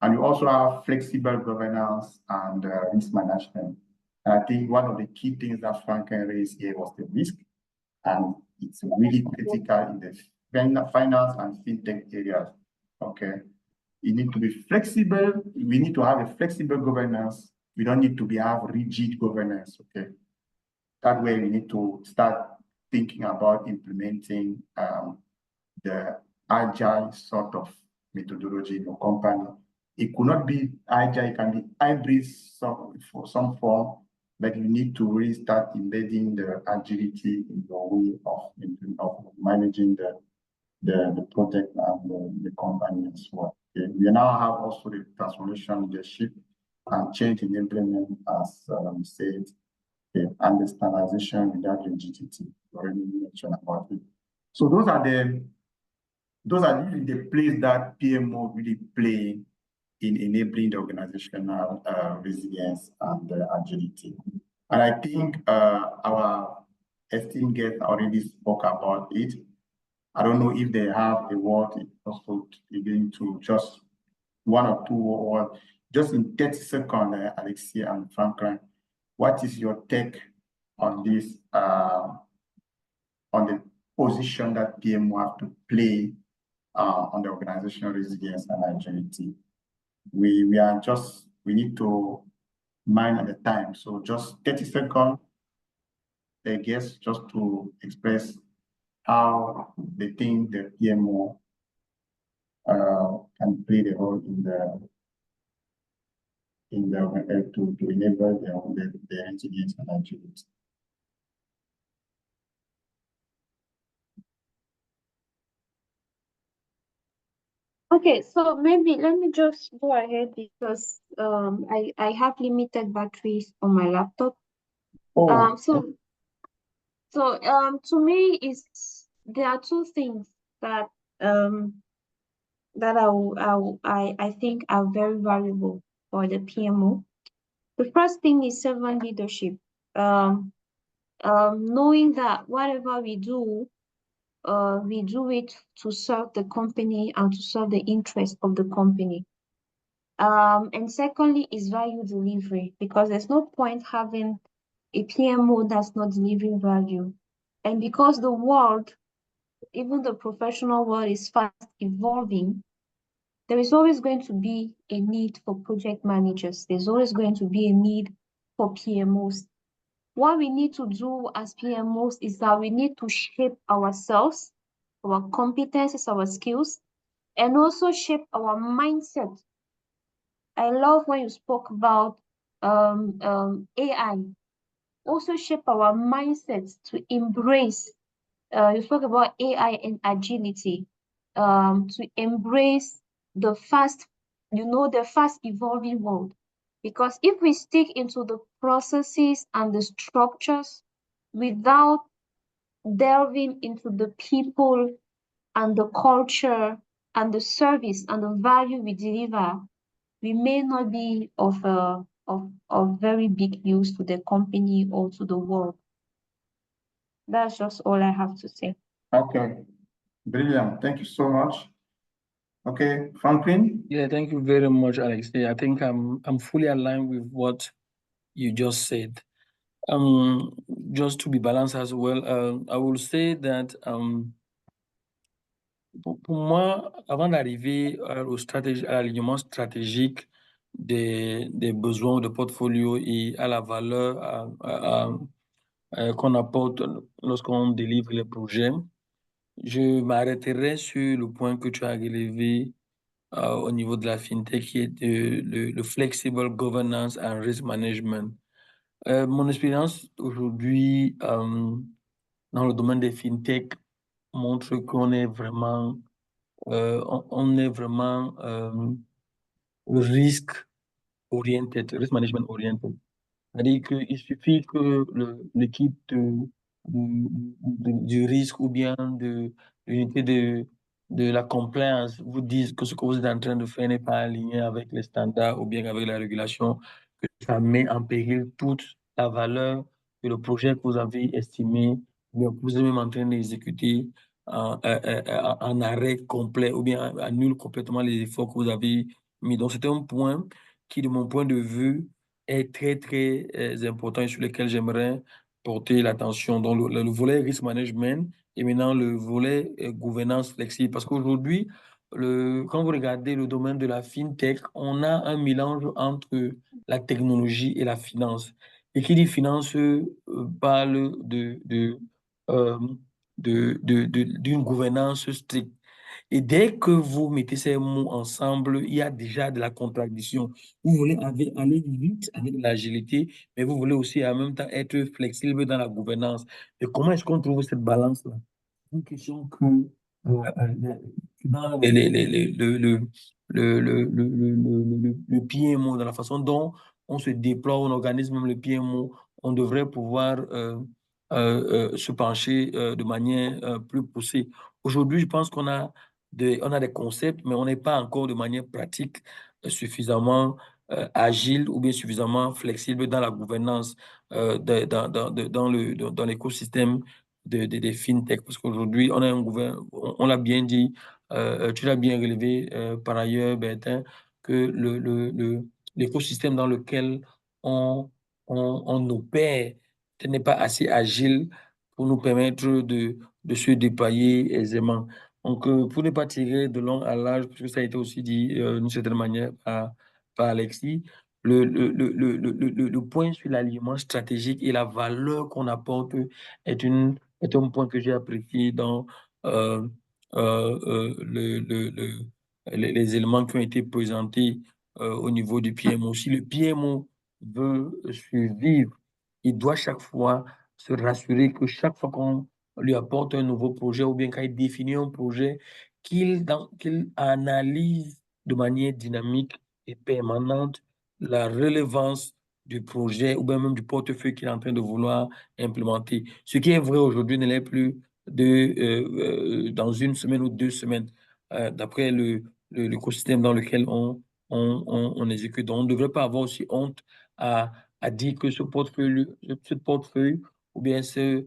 And you also have flexible governance and risk management. And I think one of the key things that Franklin raised here was the risk, and it's really critical in the finance and fintech areas. Okay. You need to be flexible. We need to have a flexible governance. We don't need to have rigid governance, okay? That way we need to start thinking about implementing the agile sort of methodology in your company. It could not be agile, it can be hybrid for some form, but you need to really start embedding the agility in your way of managing the project and the company as well. Okay. We now have also the transformation leadership and change enablement, as we said, okay, and the standardization without rigidity. We already mentioned about it. So those are really the place that PMO really play in enabling the organizational resilience and agility. And I think our esteemed guest already spoke about it. I don't know if they have a word also again to just one or two words, just in 30 seconds, Alexy and Franklin. What is your take on this, on the position that PMO have to play on the organizational resilience and agility? We need to mind at the time. So just 30 seconds, I guess, just to express how they think the PMO can play the role to enable the resilience and agility. Okay, so maybe let me just go ahead because I have limited batteries on my laptop. Oh. So to me, there are two things that I think are very valuable for the PMO. The first thing is servant leadership. Knowing that whatever we do, we do it to serve the company and to serve the interest of the company. And secondly is value delivery, because there's no point having a PMO that's not delivering value. And because the world, even the professional world, is fast evolving, there is always going to be a need for project managers. There's always going to be a need for PMOs. What we need to do as PMOs is that we need to shape ourselves, our competencies, our skills, and also shape our mindset. I love when you spoke about AI. Also shape our mindsets to embrace. You spoke about AI and agility, to embrace the fast evolving world. Because if we stick into the processes and the structures without delving into the people and the culture and the service and the value we deliver, we may not be of very big use to the company or to the world. That's just all I have to say. Okay, brilliant. Thank you so much. Okay, Franklin? Yeah, thank you very much, Alexy. I think I'm fully aligned with what you just said. Just to be balanced as well, I will say that pour moi, avant d'arriver à l'alignement stratégique des besoins de portfolio et à la valeur qu'on apporte lorsqu'on délivre les projets, je m'arrêterai sur le point que tu as relevé au niveau de la fintech, qui est le flexible governance and risk management. Mon expérience aujourd'hui dans le domaine des fintech montre qu'on est vraiment risk oriented, risk management oriented. C'est-à-dire qu'il suffit que l'équipe du risque ou bien de l'unité de la compliance vous dise que ce que vous êtes en train de faire n'est pas aligné avec les standards ou bien avec la régulation, que ça met en péril toute la valeur de le projet que vous avez estimé, ou bien que vous êtes même en train d'exécuter en arrêt complet ou bien annule complètement les efforts que vous avez mis. Donc, c'est un point qui, de mon point de vue, est très, très important et sur lequel j'aimerais porter l'attention. Donc, le volet risk management et maintenant le volet gouvernance flexible. Parce qu'aujourd'hui, quand vous regardez le domaine de la fintech, on a un mélange entre la technologie et la finance. Et qui dit finance parle d'une gouvernance stricte. Et dès que vous mettez ces mots ensemble, il y a déjà de la contradiction. Vous voulez aller vite avec l'agilité, mais vous voulez aussi en même temps être flexible dans la gouvernance. Et comment est-ce qu'on trouve cette balance-là? Une question que dans le PMO, dans la façon dont on se déploie, on organise même le PMO, on devrait pouvoir se pencher de manière plus poussée. Aujourd'hui, je pense qu'on a on a des concepts, mais on n'est pas encore de manière pratique suffisamment agile ou bien suffisamment flexible dans la gouvernance dans l'écosystème des fintech. Parce qu'aujourd'hui, on a on l'a bien dit, tu l'as bien relevé par ailleurs, Bertin, que l'écosystème dans lequel on opère n'est pas assez agile pour nous permettre de se déployer aisément. Donc, pour ne pas tirer de long à large, parce que ça a été aussi dit d'une certaine manière par Alexy, le point sur l'alignement stratégique et la valeur qu'on apporte est un point que j'ai apprécié dans les éléments qui ont été présentés au niveau du PMO. Si le PMO veut survivre, il doit chaque fois se rassurer que chaque fois qu'on lui apporte un nouveau projet ou bien quand il définit un projet, qu'il analyse de manière dynamique et permanente la relevance du projet ou bien même du portefeuille qu'il est en train de vouloir implémenter. Ce qui est vrai aujourd'hui ne l'est plus dans une semaine ou 2 semaines, d'après l'écosystème dans lequel on exécute. Donc, on ne devrait pas avoir aussi honte à dire que ce portefeuille ou bien ce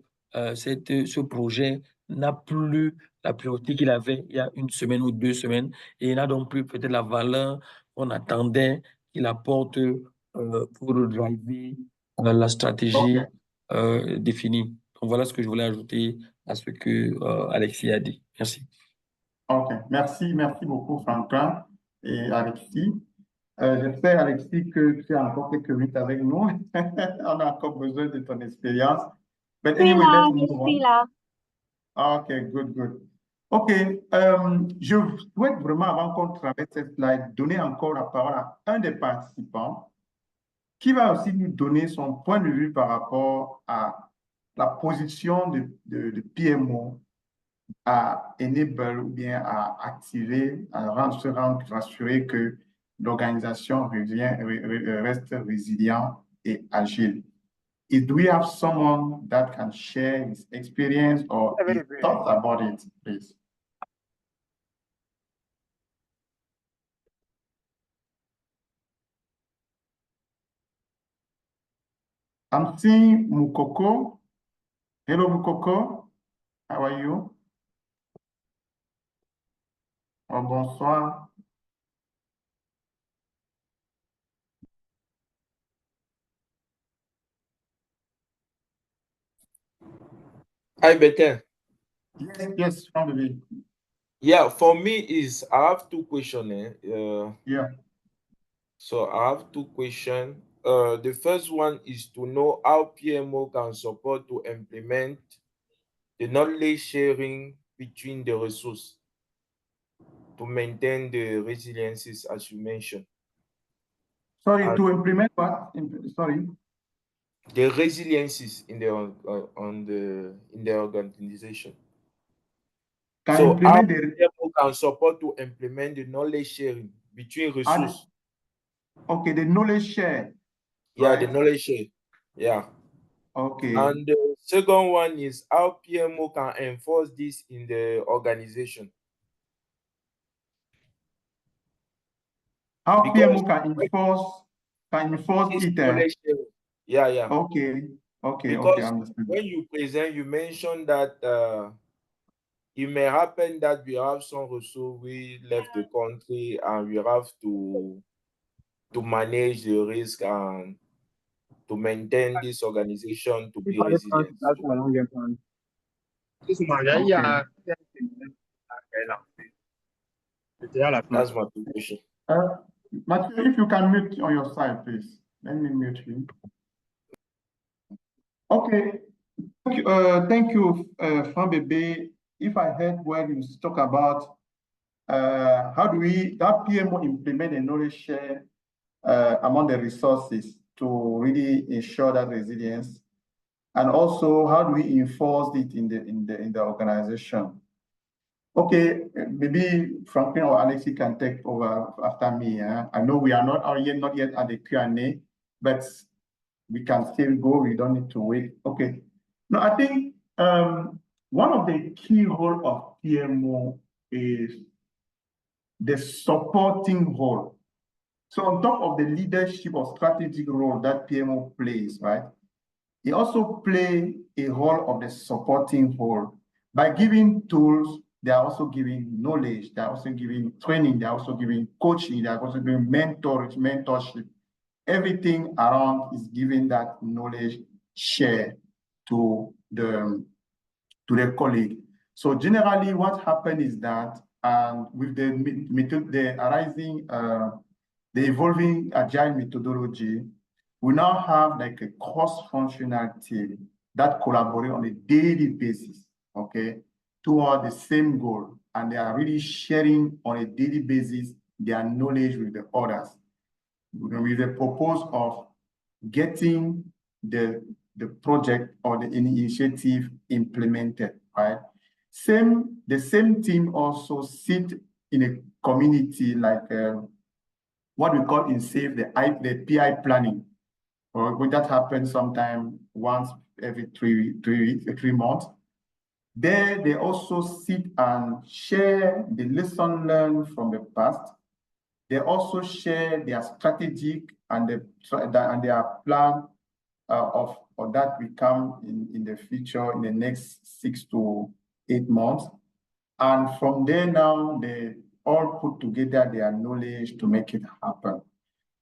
projet n'a plus la priorité qu'il avait il y a une semaine ou 2 semaines, et il n'a donc plus peut-être la valeur qu'on attendait qu'il apporte pour driver la stratégie définie. Donc voilà ce que je voulais ajouter à ce que Alexy a dit. Merci. OK, merci beaucoup Franklin et Alexy. J'espère, Alexis, que tu as encore quelques minutes avec nous. On a encore besoin de ton expérience. But anyway, let's move on. Okay, good. OK, je souhaite vraiment, avant qu'on traverse cette slide, donner encore la parole à un des participants qui va aussi nous donner son point de vue par rapport à la position de PMO à enable ou bien à activer, se rendre rassuré que l'organisation reste résilient et agile. Do we have someone that can share his experience or his thoughts about it, please? I'm seeing Mukoko. Hello, Mukoko. How are you? Oh, bonsoir. Hi, Bertin. Yes, from the beginning. Yeah, for me I have two questions. Yeah. So I have two questions. The first one is to know how PMO can support to implement the knowledge sharing between the resources to maintain the resiliences, as you mentioned. Sorry, to implement what? Sorry. The resiliences in the organization. So how PMO can support to implement the knowledge sharing between resources. Okay, the knowledge share. Yeah, right? the knowledge share. Yeah. Okay. And the second one is how PMO can enforce this in the organization. How PMO can enforce it. Yeah. Okay. Because when you present, you mentioned that it may happen that we have some resources we left the country and we have to manage the risk and to maintain this organization to be resilient. That's my question. Matthew, if you can mute on your side, please. Let me mute you. Okay. Thank you, Franbebe. If I heard well, you talk about how do that PMO implement a knowledge share among the resources to really ensure that resilience, and also how do we enforce it in the organization? Okay, maybe Franklin or Alexy can take over after me. I know we are not yet at the Q&A, but we can still go. We don't need to wait. Okay. No, I think one of the key roles of PMO is the supporting role. So on top of the leadership or strategic role that PMO plays, right? It also plays a role of the supporting role. By giving tools, they are also giving knowledge, they are also giving training, they are also giving coaching, they are also giving mentorship. Everything around is giving that knowledge share to the colleague. So generally what happened is that with the evolving agile methodology, we now have like a cross-functional team that collaborate on a daily basis, okay, toward the same goal. And they are really sharing on a daily basis their knowledge with the others, with the purpose of getting the project or the initiative implemented, right? The same team also sit in a community like what we call in SAFE, the PI planning. That happens sometime once every 3 months. There, they also sit and share the lesson learned from the past. They also share their strategic and their plan of that we come in the future in the next 6 to 8 months. And from there now, they all put together their knowledge to make it happen.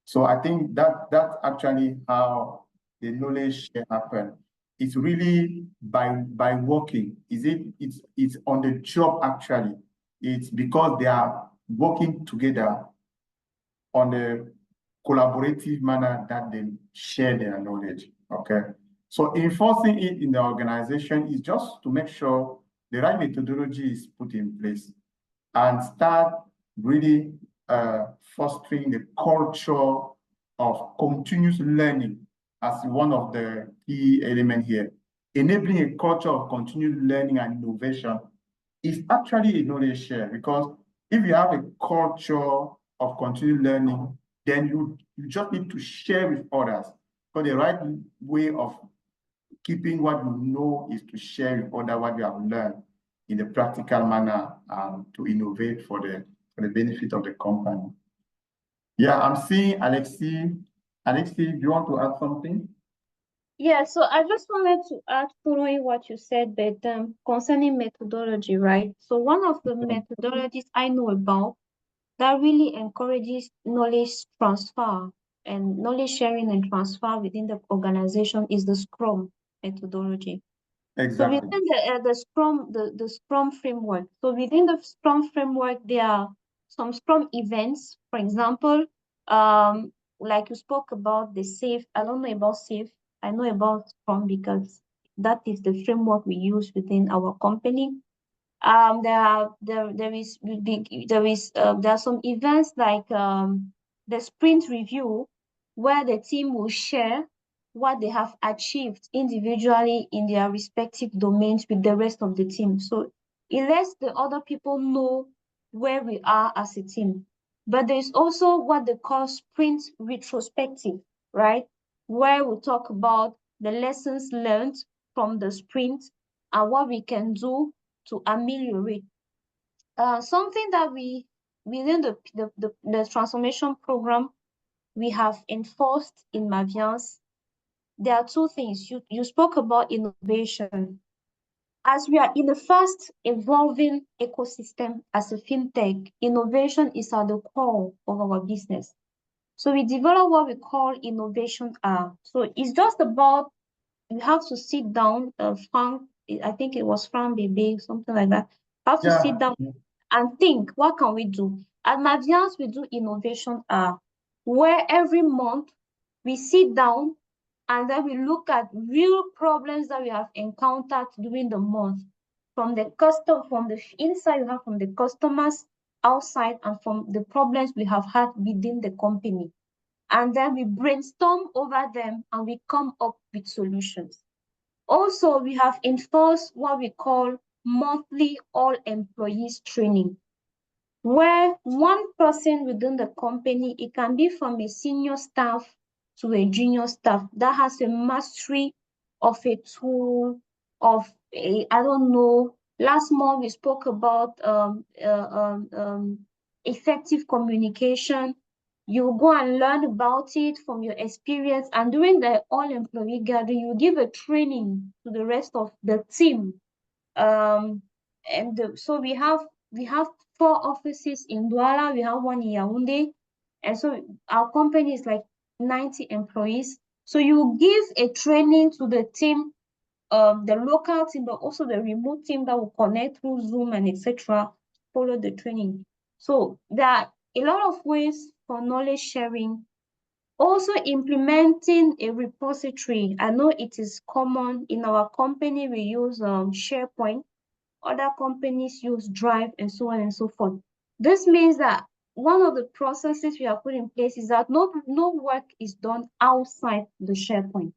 So I think that's actually how the knowledge share happen. It's really by working. It's on the job actually. It's because they are working together on a collaborative manner that they share their knowledge. Okay. So enforcing it in the organization is just to make sure the right methodology is put in place and start really fostering the culture of continuous learning as one of the key elements here. Enabling a culture of continuous learning and innovation is actually a knowledge share, because if you have a culture of continuous learning, then you just need to share with others. So the right way of keeping what you know is to share with others what you have learned in a practical manner and to innovate for the benefit of the company. Yeah, I'm seeing Alexy. Alexy, do you want to add something? Yeah, so I just wanted to add, following what you said, but concerning methodology, right? So one of the methodologies I know about that really encourages knowledge transfer and knowledge sharing and transfer within the organization is the Scrum methodology. Exactly. So within the Scrum framework, so within the Scrum framework, there are some Scrum events. For example, like you spoke about the SAFe. I don't know about SAFe. I know about Scrum because that is the framework we use within our company. There are some events like the sprint review, where the team will share what they have achieved individually in their respective domains with the rest of the team. So it lets the other people know where we are as a team. But there's also what they call sprint retrospective, right? Where we talk about the lessons learned from the sprint and what we can do to ameliorate. Something that we, within the transformation program, we have enforced in Maviance, there are two things. You spoke about innovation. As we are in a fast evolving ecosystem as a fintech, innovation is at the core of our business. So we develop what we call innovation R. So it's just about, you have to sit down, Frank, I think it was Frank Bebe, something like that. You have to sit down and think, what can we do? At Maviance, we do innovation where every month we sit down and then we look at real problems that we have encountered during the month, from the inside we have from the customers, outside, and from the problems we have had within the company. And then we brainstorm over them and we come up with solutions. Also, we have enforced what we call monthly all employees training, where one person within the company, it can be from a senior staff to a junior staff, that has a mastery of a tool, of a, I don't know, last month we spoke about effective communication. You go and learn about it from your experience, and during the all employee gathering, you give a training to the rest of the team. So we have 4 offices in Douala, we have 1 in Yaoundé, and so our company is like 90 employees. So you give a training to the team, the local team, but also the remote team that will connect through Zoom and etc. Follow the training. So there are a lot of ways for knowledge sharing. Also implementing a repository. I know it is common in our company, we use SharePoint. Other companies use Drive and so on and so forth. This means that one of the processes we have put in place is that no work is done outside the SharePoint.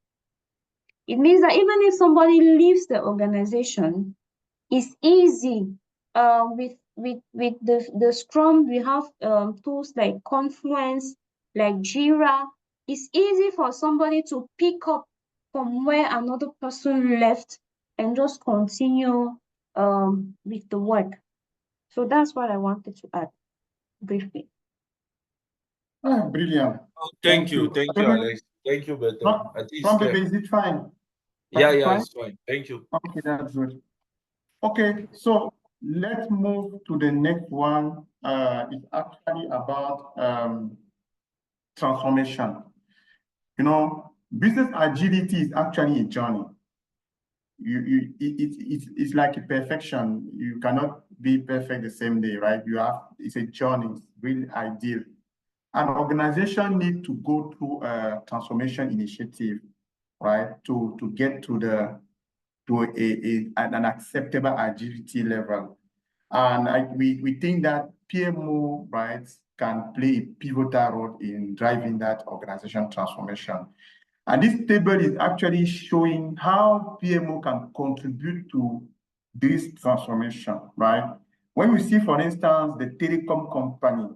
It means that even if somebody leaves the organization, it's easy. With the Scrum, we have tools like Confluence, like Jira. It's easy for somebody to pick up from where another person left and just continue with the work. So that's what I wanted to add briefly. Brilliant. Thank you, Alex. Thank you, Bertin. From the base, it's fine. Yeah, it's fine. Thank you. Okay, that's good. Okay, so let's move to the next one. It's actually about transformation. You know, business agility is actually a journey. It's like a perfection. You cannot be perfect the same day, right? It's a journey. It's really ideal. An organization needs to go through a transformation initiative, right, to get to an acceptable agility level. And we think that PMO, right, can play a pivotal role in driving that organization transformation. And this table is actually showing how PMO can contribute to this transformation, right? When we see, for instance, the telecom company,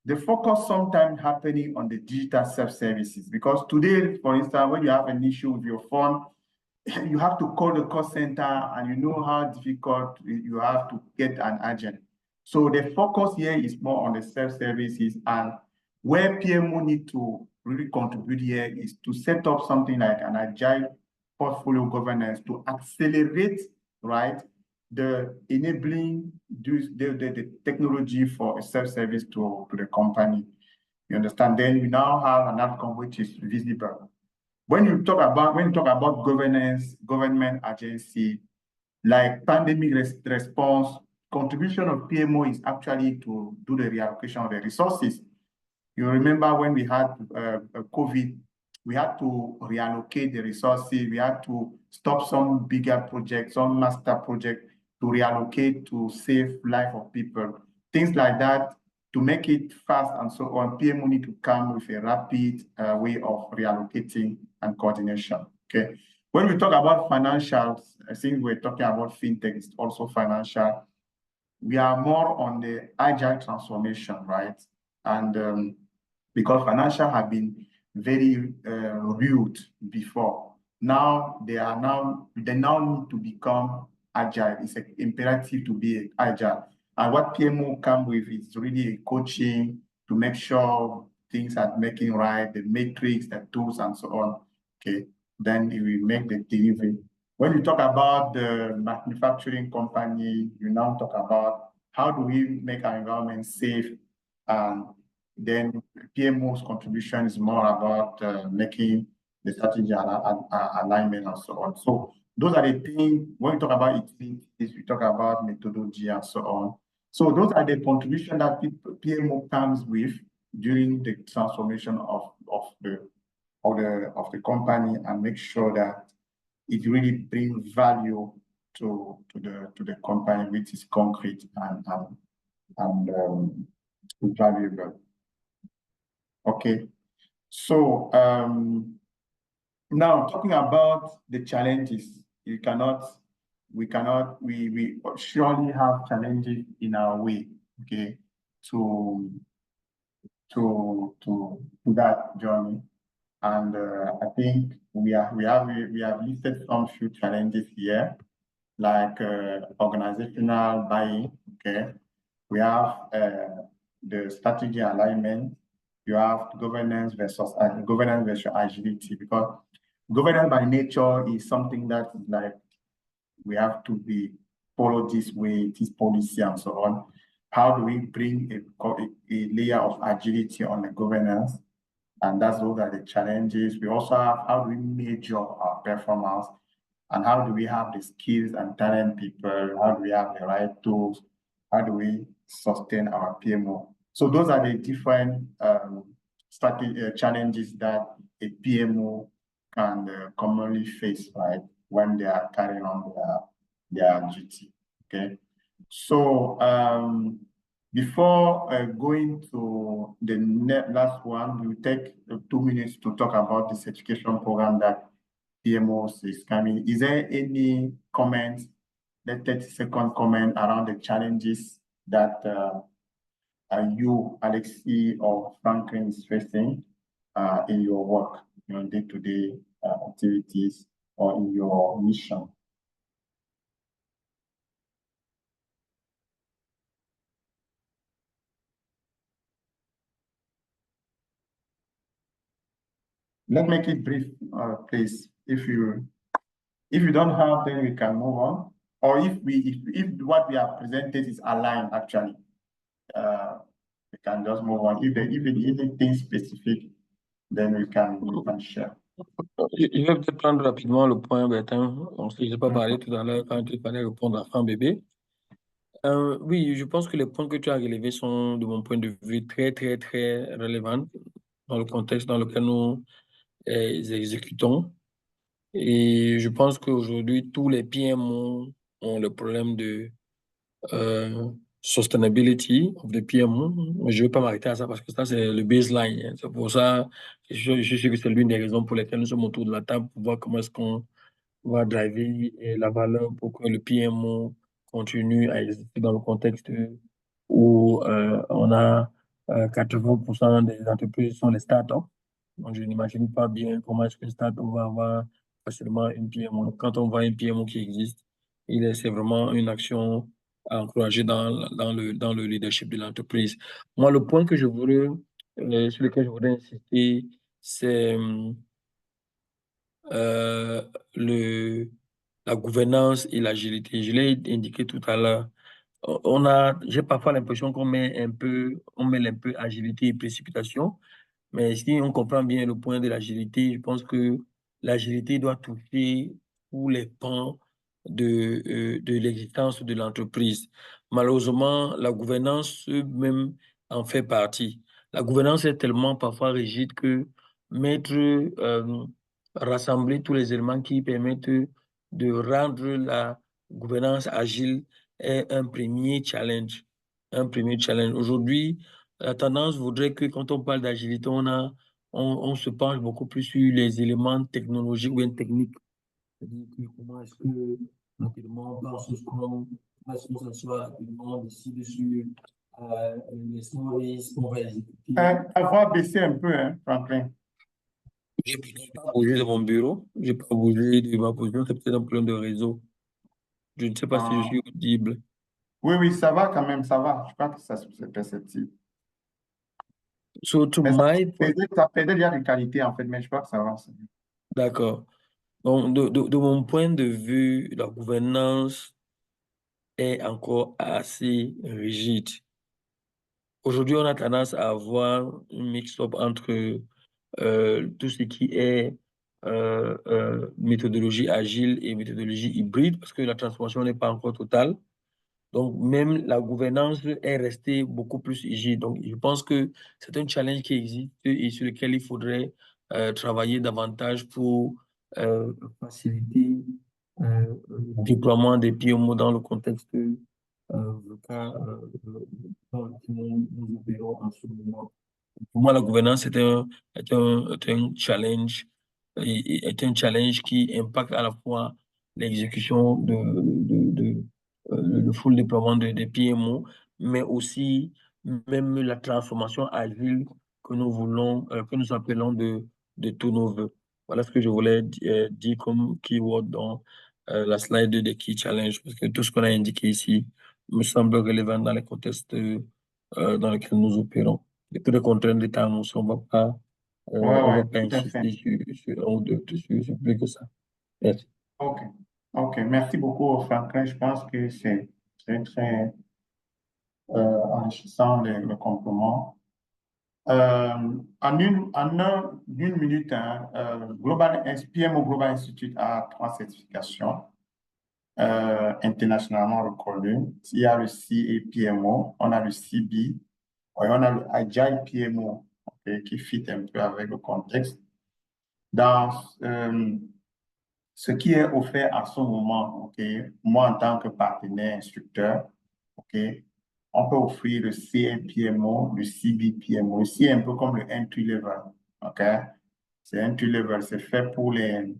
the focus sometimes happening on the digital self-services, because today, for instance, when you have an issue with your phone, you have to call the call center, and you know how difficult you have to get an agent. So the focus here is more on the self-services, and where PMO need to really contribute here is to set up something like an agile portfolio governance to accelerate, right, the enabling the technology for a self-service to the company. You understand? Then we now have an outcome which is visible. When you talk about governance, government agency, like pandemic response, contribution of PMO is actually to do the reallocation of the resources. You remember when we had COVID, we had to reallocate the resources. We had to stop some bigger projects, some master projects to reallocate to save life of people. Things like that, to make it fast and so on, PMO need to come with a rapid way of reallocating and coordination, okay? When we talk about financials, I think we're talking about fintech, it's also financial. We are more on the agile transformation, right? And because financial have been very rude before, now they now need to become agile. It's an imperative to be agile. And what PMO come with is really a coaching to make sure things are making right, the matrix, the tools, and so on. Okay, then we make the delivery. When you talk about the manufacturing company, you now talk about how do we make our environment safe, and then PMO's contribution is more about making the strategy alignment and so on. So those are the things, when we talk about utilities, we talk about methodology and so on. So those are the contributions that PMO comes with during the transformation of the company, and make sure that it really brings value to the company, which is concrete and valuable. Okay, so now talking about the challenges, we surely have challenges in our way, okay, to that journey. And I think we have listed some few challenges here, like organizational buy-in, okay. We have the strategy alignment. You have governance versus agility, because governance by nature is something that is like, we have to follow this way, this policy and so on. How do we bring a layer of agility on the governance? And those are the challenges. We also have, how do we measure our performance? And how do we have the skills and talent people? How do we have the right tools? How do we sustain our PMO? So those are the different challenges that a PMO can commonly face, right, when they are carrying on their duty, okay? So before going to the last one, we will take 2 minutes to talk about the certification program that PMOs is coming. Is there any comments, the 30-second comment around the challenges that you, Alexy or Franklin, is facing in your work, your day-to-day activities, or in your mission? Let's make it brief, please. If you don't have, then we can move on. or if what we have presented is aligned, actually, we can just move on. If anything specific, then we can share. Je vais peut-être prendre rapidement le point, Bertin. Donc, je n'ai pas parlé tout à l'heure quand il fallait répondre à Franck Bébé. Oui, je pense que les points que tu as relevés sont, de mon point de vue, très, très, très relevants dans le contexte dans lequel nous exécutons. Et je pense qu'aujourd'hui, tous les PMO ont le problème de sustainability of the PMO. Je ne vais pas m'arrêter à ça parce que ça, c'est le baseline. Hein. C'est pour ça que je sais que c'est l'une des raisons pour lesquelles nous sommes autour de la table pour voir comment est-ce qu'on va driver la valeur pour que le PMO continue à exister dans le contexte où on a 80% des entreprises sont les startups. Donc, je n'imagine pas bien comment est-ce qu'une startup va avoir facilement une PMO. Quand on voit une PMO qui existe, c'est vraiment une action à encourager dans le leadership de l'entreprise. Moi, le point que je voudrais, sur lequel je voudrais insister, c'est la gouvernance et l'agilité. Je l'ai indiqué tout à l'heure. J'ai parfois l'impression qu'on met un peu agilité et précipitation. Mais si on comprend bien le point de l'agilité, je pense que l'agilité doit toucher tous les pans de l'existence de l'entreprise. Malheureusement, la gouvernance même en fait partie. La gouvernance est tellement parfois rigide que rassembler tous les éléments qui permettent de rendre la gouvernance agile est un premier challenge. Aujourd'hui, la tendance voudrait que quand on parle d'agilité, on se penche beaucoup plus sur les éléments technologiques ou bien techniques. C'est-à-dire que comment est-ce que rapidement, on pense au Scrum, comment est-ce qu'on s'assoit rapidement, on décide sur les stories qu'on va exécuter. Avoir baissé un peu, hein, Franklin. J'ai pas bougé de mon bureau, j'ai pas bougé de ma position, c'est peut-être un problème de réseau. Je ne sais pas si je suis audible. Oui, ça va quand même, ça va. Je crois que ça c'est perceptible. So, to Mais my point, ça perdait déjà de qualité, en fait, mais je crois que ça va. d'accord. Donc, de mon point de vue, la gouvernance est encore assez rigide. Aujourd'hui, on a tendance à avoir un mix-up entre tout ce qui est méthodologie agile et méthodologie hybride, parce que la transformation n'est pas encore totale. Donc, même la gouvernance est restée beaucoup plus rigide. Donc, je pense que c'est un challenge qui existe et sur lequel il faudrait travailler davantage pour faciliter le déploiement des PMO dans le contexte le cas dans lequel nous opérons en ce moment. Pour moi, la gouvernance est un challenge, est un challenge qui impacte à la fois l'exécution le full déploiement des PMO, mais aussi même la transformation agile que nous voulons, que nous appelons de tous nos voeux. Voilà ce que je voulais dire comme keyword dans la slide des key challenges, parce que tout ce qu'on a indiqué ici me semble relevant dans les contextes dans lesquels nous opérons. Et toutes les contraintes de temps, on va pas insister sur un ou deux, sur plus que ça. Merci. OK. Merci beaucoup, Franklin. Je pense que c'est très enrichissant le complément. En une minute, hein, PMO Global Institute a 3 certifications internationalement reconnues. Il y a le CB-PMO, on a le CB, et on a le Agile PMO, okay, qui fit un peu avec le contexte. Dans ce qui est offert à ce moment, okay, moi en tant que partenaire instructeur, okay, on peut offrir le CB-PMO, le CB-PMO. Ici, un peu comme le entry level. Okay? C'est entry level, c'est fait pour les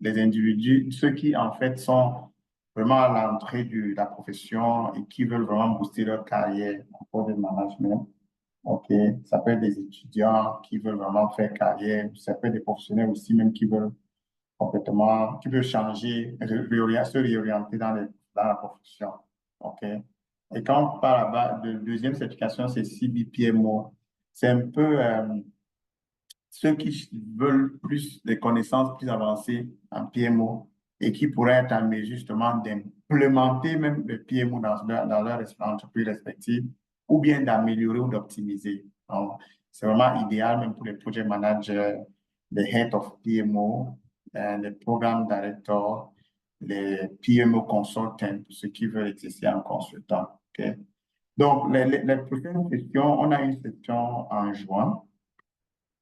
individus, ceux qui en fait sont vraiment à l'entrée de la profession et qui veulent vraiment booster leur carrière en cours de management. OK, ça peut être des étudiants qui veulent vraiment faire carrière, ça peut être des professionnels aussi même qui veulent complètement, qui veulent changer, se réorienter dans la profession. OK. Et quand on parle là-bas de deuxième certification, c'est CB-PMO. C'est un peu ceux qui veulent plus des connaissances plus avancées en PMO et qui pourraient être en mesure justement d'implémenter même le PMO dans leur entreprise respective, ou bien d'améliorer ou d'optimiser. C'est vraiment idéal même pour les project managers, les head of PMO, les programmes directeurs, les PMO consultants, pour ceux qui veulent exercer en consultant. Okay? Donc, les prochaines sessions, on a une session en juin.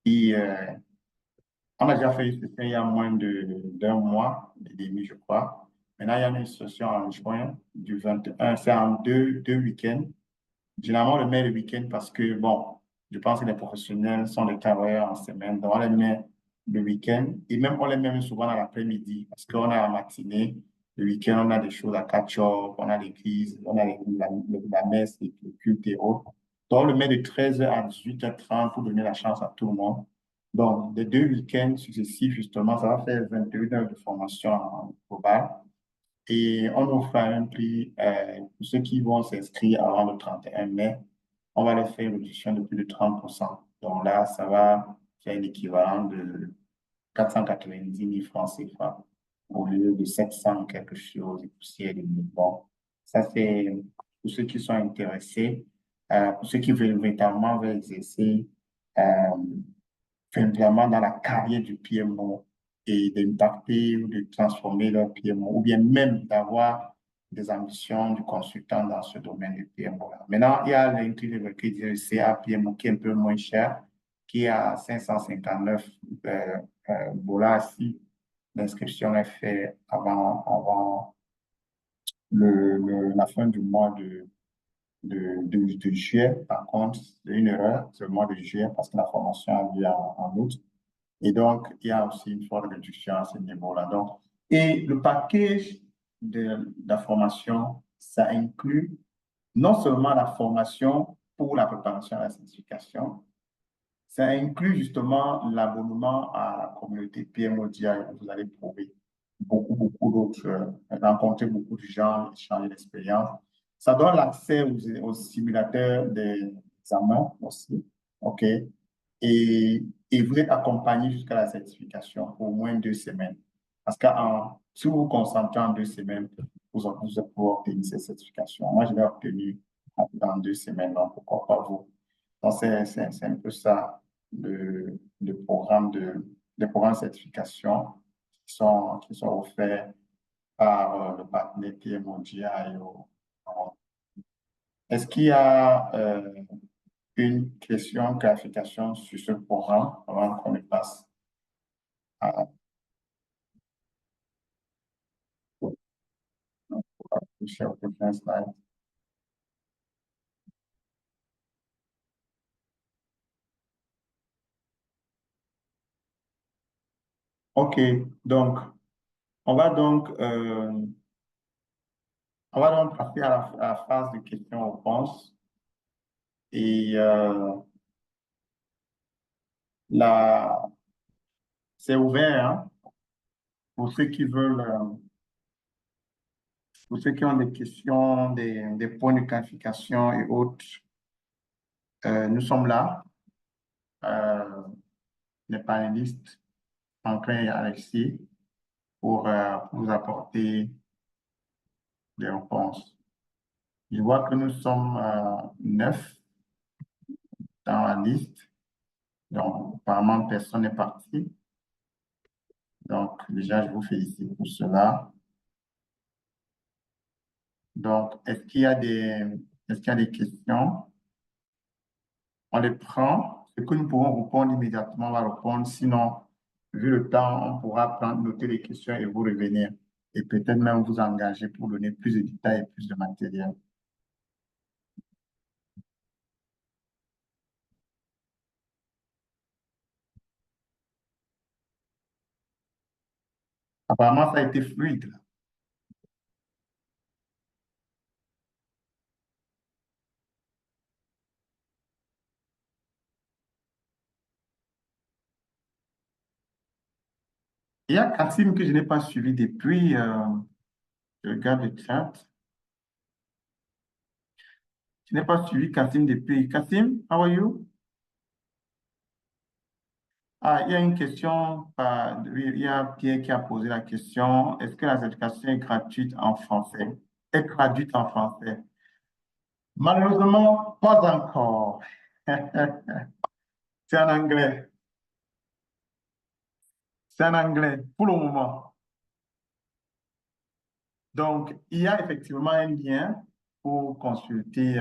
Et on a déjà fait une session il y a moins d'un mois et demi, je crois. Maintenant, il y a une session en juin du 21, c'est en deux week-ends. Généralement, on le met le week-end parce que, bon, je pense que les professionnels sont des travailleurs en semaine. Donc, on les met le week-end et même on les met même souvent dans l'après-midi parce qu'on a la matinée. Le week-end, on a des choses à catch-up, on a des crises, on a la messe, les cultes et autres. Donc, on le met de 13h à 18h30 pour donner la chance à tout le monde. Donc, les 2 week-ends successifs, justement, ça va faire 21 heures de formation en global. Et on offre un prix pour ceux qui vont s'inscrire avant le 31 mai. On va leur faire une réduction de plus de 30%. Donc là, ça va faire l'équivalent de 490 000 francs CFA au lieu de 700 quelque chose et poussière de bon. Ça, c'est pour ceux qui sont intéressés, pour ceux qui veulent véritablement exercer vraiment dans la carrière du PMO et d'impacter ou de transformer leur PMO, ou bien même d'avoir des ambitions du consultant dans ce domaine du PMO. Maintenant, il y a l'entry level qui dit le CA-PMO qui est un peu moins cher, qui est à 559 $ si l'inscription est faite avant la fin du mois de juillet. Par contre, c'est une erreur, c'est le mois de juillet parce que la formation a lieu en août. Et donc, il y a aussi une forte réduction à ce niveau-là. Donc, et le package de la formation, ça inclut non seulement la formation pour la préparation à la certification, ça inclut justement l'abonnement à la communauté PMO-DI. Vous allez trouver beaucoup d'autres, rencontrer beaucoup de gens, échanger d'expérience. Ça donne l'accès aux simulateurs des examens aussi. OK? Et vous êtes accompagné jusqu'à la certification pour au moins 2 semaines. Parce que si vous vous concentrez en 2 semaines, vous allez pouvoir obtenir cette certification. Moi, je l'ai obtenu dans 2 semaines, donc pourquoi pas vous? Donc, c'est un peu ça, le programme les programmes de certification qui sont offerts par le partenaire PMO-GI. Est-ce qu'il y a une question, clarification sur ce programme avant qu'on ne passe à toucher au prochain slide? OK, donc, on va donc passer à la phase de questions-réponses. Et c'est ouvert hein, pour ceux qui veulent, pour ceux qui ont des questions, des points de clarification et autres. Nous sommes là, les panélistes, Franklin et Alexy, pour vous apporter des réponses. Je vois que nous sommes 9 dans la liste. Donc, apparemment, personne n'est parti. Donc, déjà, je vous félicite pour cela. Donc, est-ce qu'il y a des questions? On les prend. Ce que nous pouvons répondre immédiatement, on va répondre. Sinon, vu le temps, on pourra noter les questions et vous revenir. Et peut-être même vous engager pour donner plus de détails et plus de matériel. Apparemment, ça a été fluide. Il y a Kassim que je n'ai pas suivi depuis. Je regarde le chat. Je n'ai pas suivi Kassim depuis. Kassim, how are you? Ah, il y a une question, il y a Pierre qui a posé la question, est-ce que la certification est gratuite en français? Est traduite en français? Malheureusement, pas encore. C'est en anglais. C'est en anglais pour le moment. Donc, il y a effectivement un lien pour consulter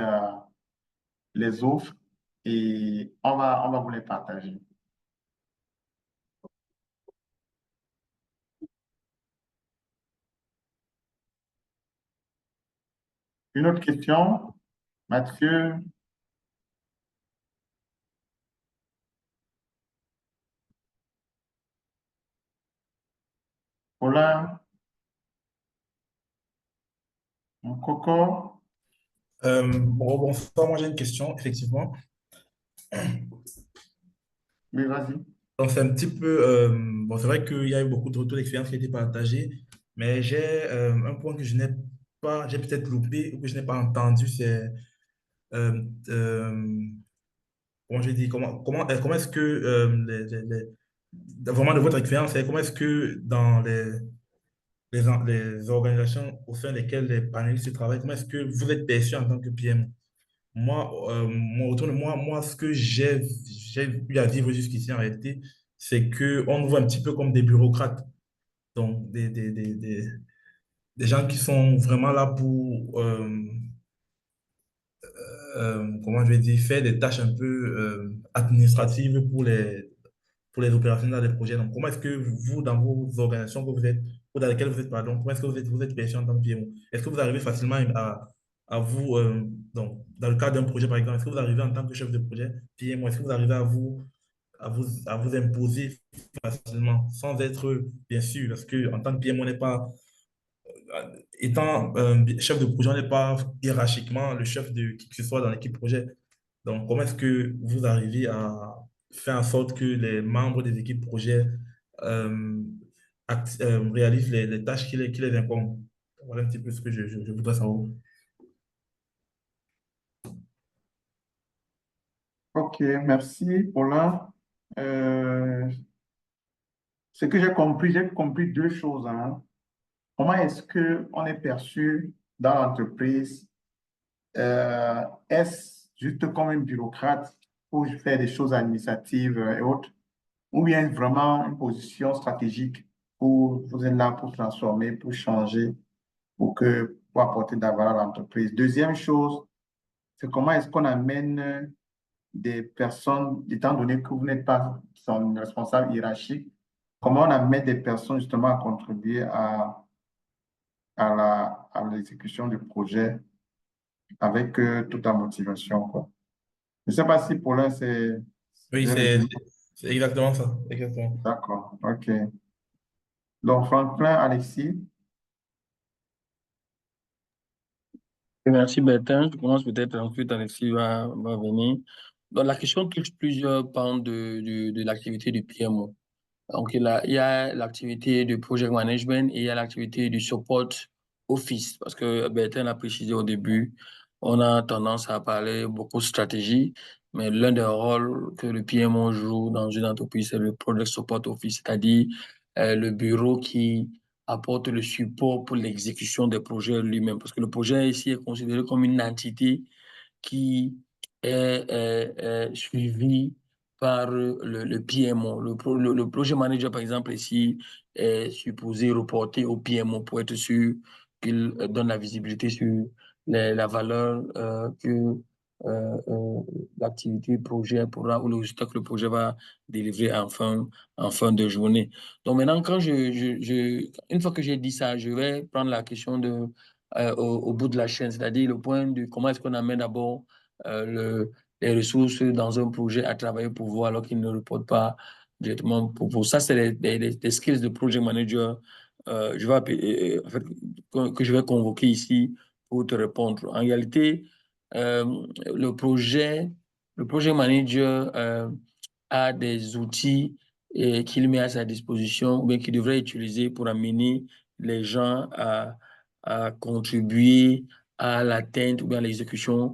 les offres et on va vous les partager. Une autre question, Mathieu? Paulin? Mon coco? Bonsoir, moi j'ai une question, effectivement. Oui, vas-y. Donc, c'est un petit peu. Bon, c'est vrai qu'il y a eu beaucoup de retours d'expérience qui ont été partagés, mais j'ai un point que je n'ai pas, j'ai peut-être loupé ou que je n'ai pas entendu, c'est. euh, euh, comment je dis, comment est-ce que. Vraiment, de votre expérience, comment est-ce que dans les organisations au sein desquelles les panélistes travaillent, comment est-ce que vous êtes perçu en tant que PM? Moi, mon retour, moi, ce que j'ai eu à vivre jusqu'ici en réalité, c'est qu'on nous voit un petit peu comme des bureaucrates. Donc, des gens qui sont vraiment là pour, comment je vais dire, faire des tâches un peu administratives pour les opérationnels des projets. Donc, comment est-ce que vous, dans vos organisations que vous êtes, ou dans lesquelles vous êtes, pardon, comment est-ce que vous êtes perçu en tant que PMO? Est-ce que vous arrivez facilement à vous, donc, dans le cadre d'un projet, par exemple, est-ce que vous arrivez en tant que chef de projet PMO, est-ce que vous arrivez à vous imposer facilement, sans être, bien sûr, parce que en tant que PMO, on n'est pas, étant chef de projet, on n'est pas hiérarchiquement le chef de qui que ce soit dans l'équipe projet. Donc, comment est-ce que vous arrivez à faire en sorte que les membres des équipes projet euh, réalisent les tâches qui les incombent? Voilà un petit peu ce que je voudrais savoir. Ok, merci, Paulin. Euh, Ce que j'ai compris deux choses, hein. Comment est-ce qu'on est perçu dans l'entreprise? Est-ce juste comme un bureaucrate pour faire des choses administratives et autres, ou bien vraiment une position stratégique pour vous êtes là pour transformer, pour changer, pour apporter de la valeur à l'entreprise? Deuxième chose, c'est comment est-ce qu'on amène des personnes, étant donné que vous n'êtes pas son responsable hiérarchique, comment on amène des personnes justement à contribuer à l'exécution du projet avec toute la motivation, quoi. Je ne sais pas si pour l'un, Oui, j'ai résumé. c'est exactement ça. Exactement. D'accord, OK. Donc, Franklin, Alexis, Et merci Bertin. Je commence peut-être ensuite Alexis va venir. Donc, la question touche plusieurs pans de l'activité du PMO. Donc, il y a l'activité du project management et il y a l'activité du support office. Parce que Bertin a précisé au début, on a tendance à parler beaucoup de stratégie, mais l'un des rôles que le PMO joue dans une entreprise, c'est le project support office, c'est-à-dire le bureau qui apporte le support pour l'exécution des projets lui-même. Parce que le projet ici est considéré comme une entité qui est suivi par le PMO. Le projet manager, par exemple, ici, est supposé reporter au PMO pour être sûr qu'il donne la visibilité sur la valeur que euh, l'activité projet pourra, ou le résultat que le projet va délivrer en fin de journée. Donc maintenant, une fois que j'ai dit ça, je vais prendre la question au bout de la chaîne, c'est-à-dire le point de comment est-ce qu'on amène d'abord les ressources dans un projet à travailler pour vous alors qu'ils ne reportent pas directement pour vous. Ça, c'est des skills de project manager en fait, que je vais convoquer ici pour te répondre. En réalité, euh, le projet, le project manager a des outils qu'il met à sa disposition ou bien qu'il devrait utiliser pour amener les gens à contribuer à l'atteinte ou bien à l'exécution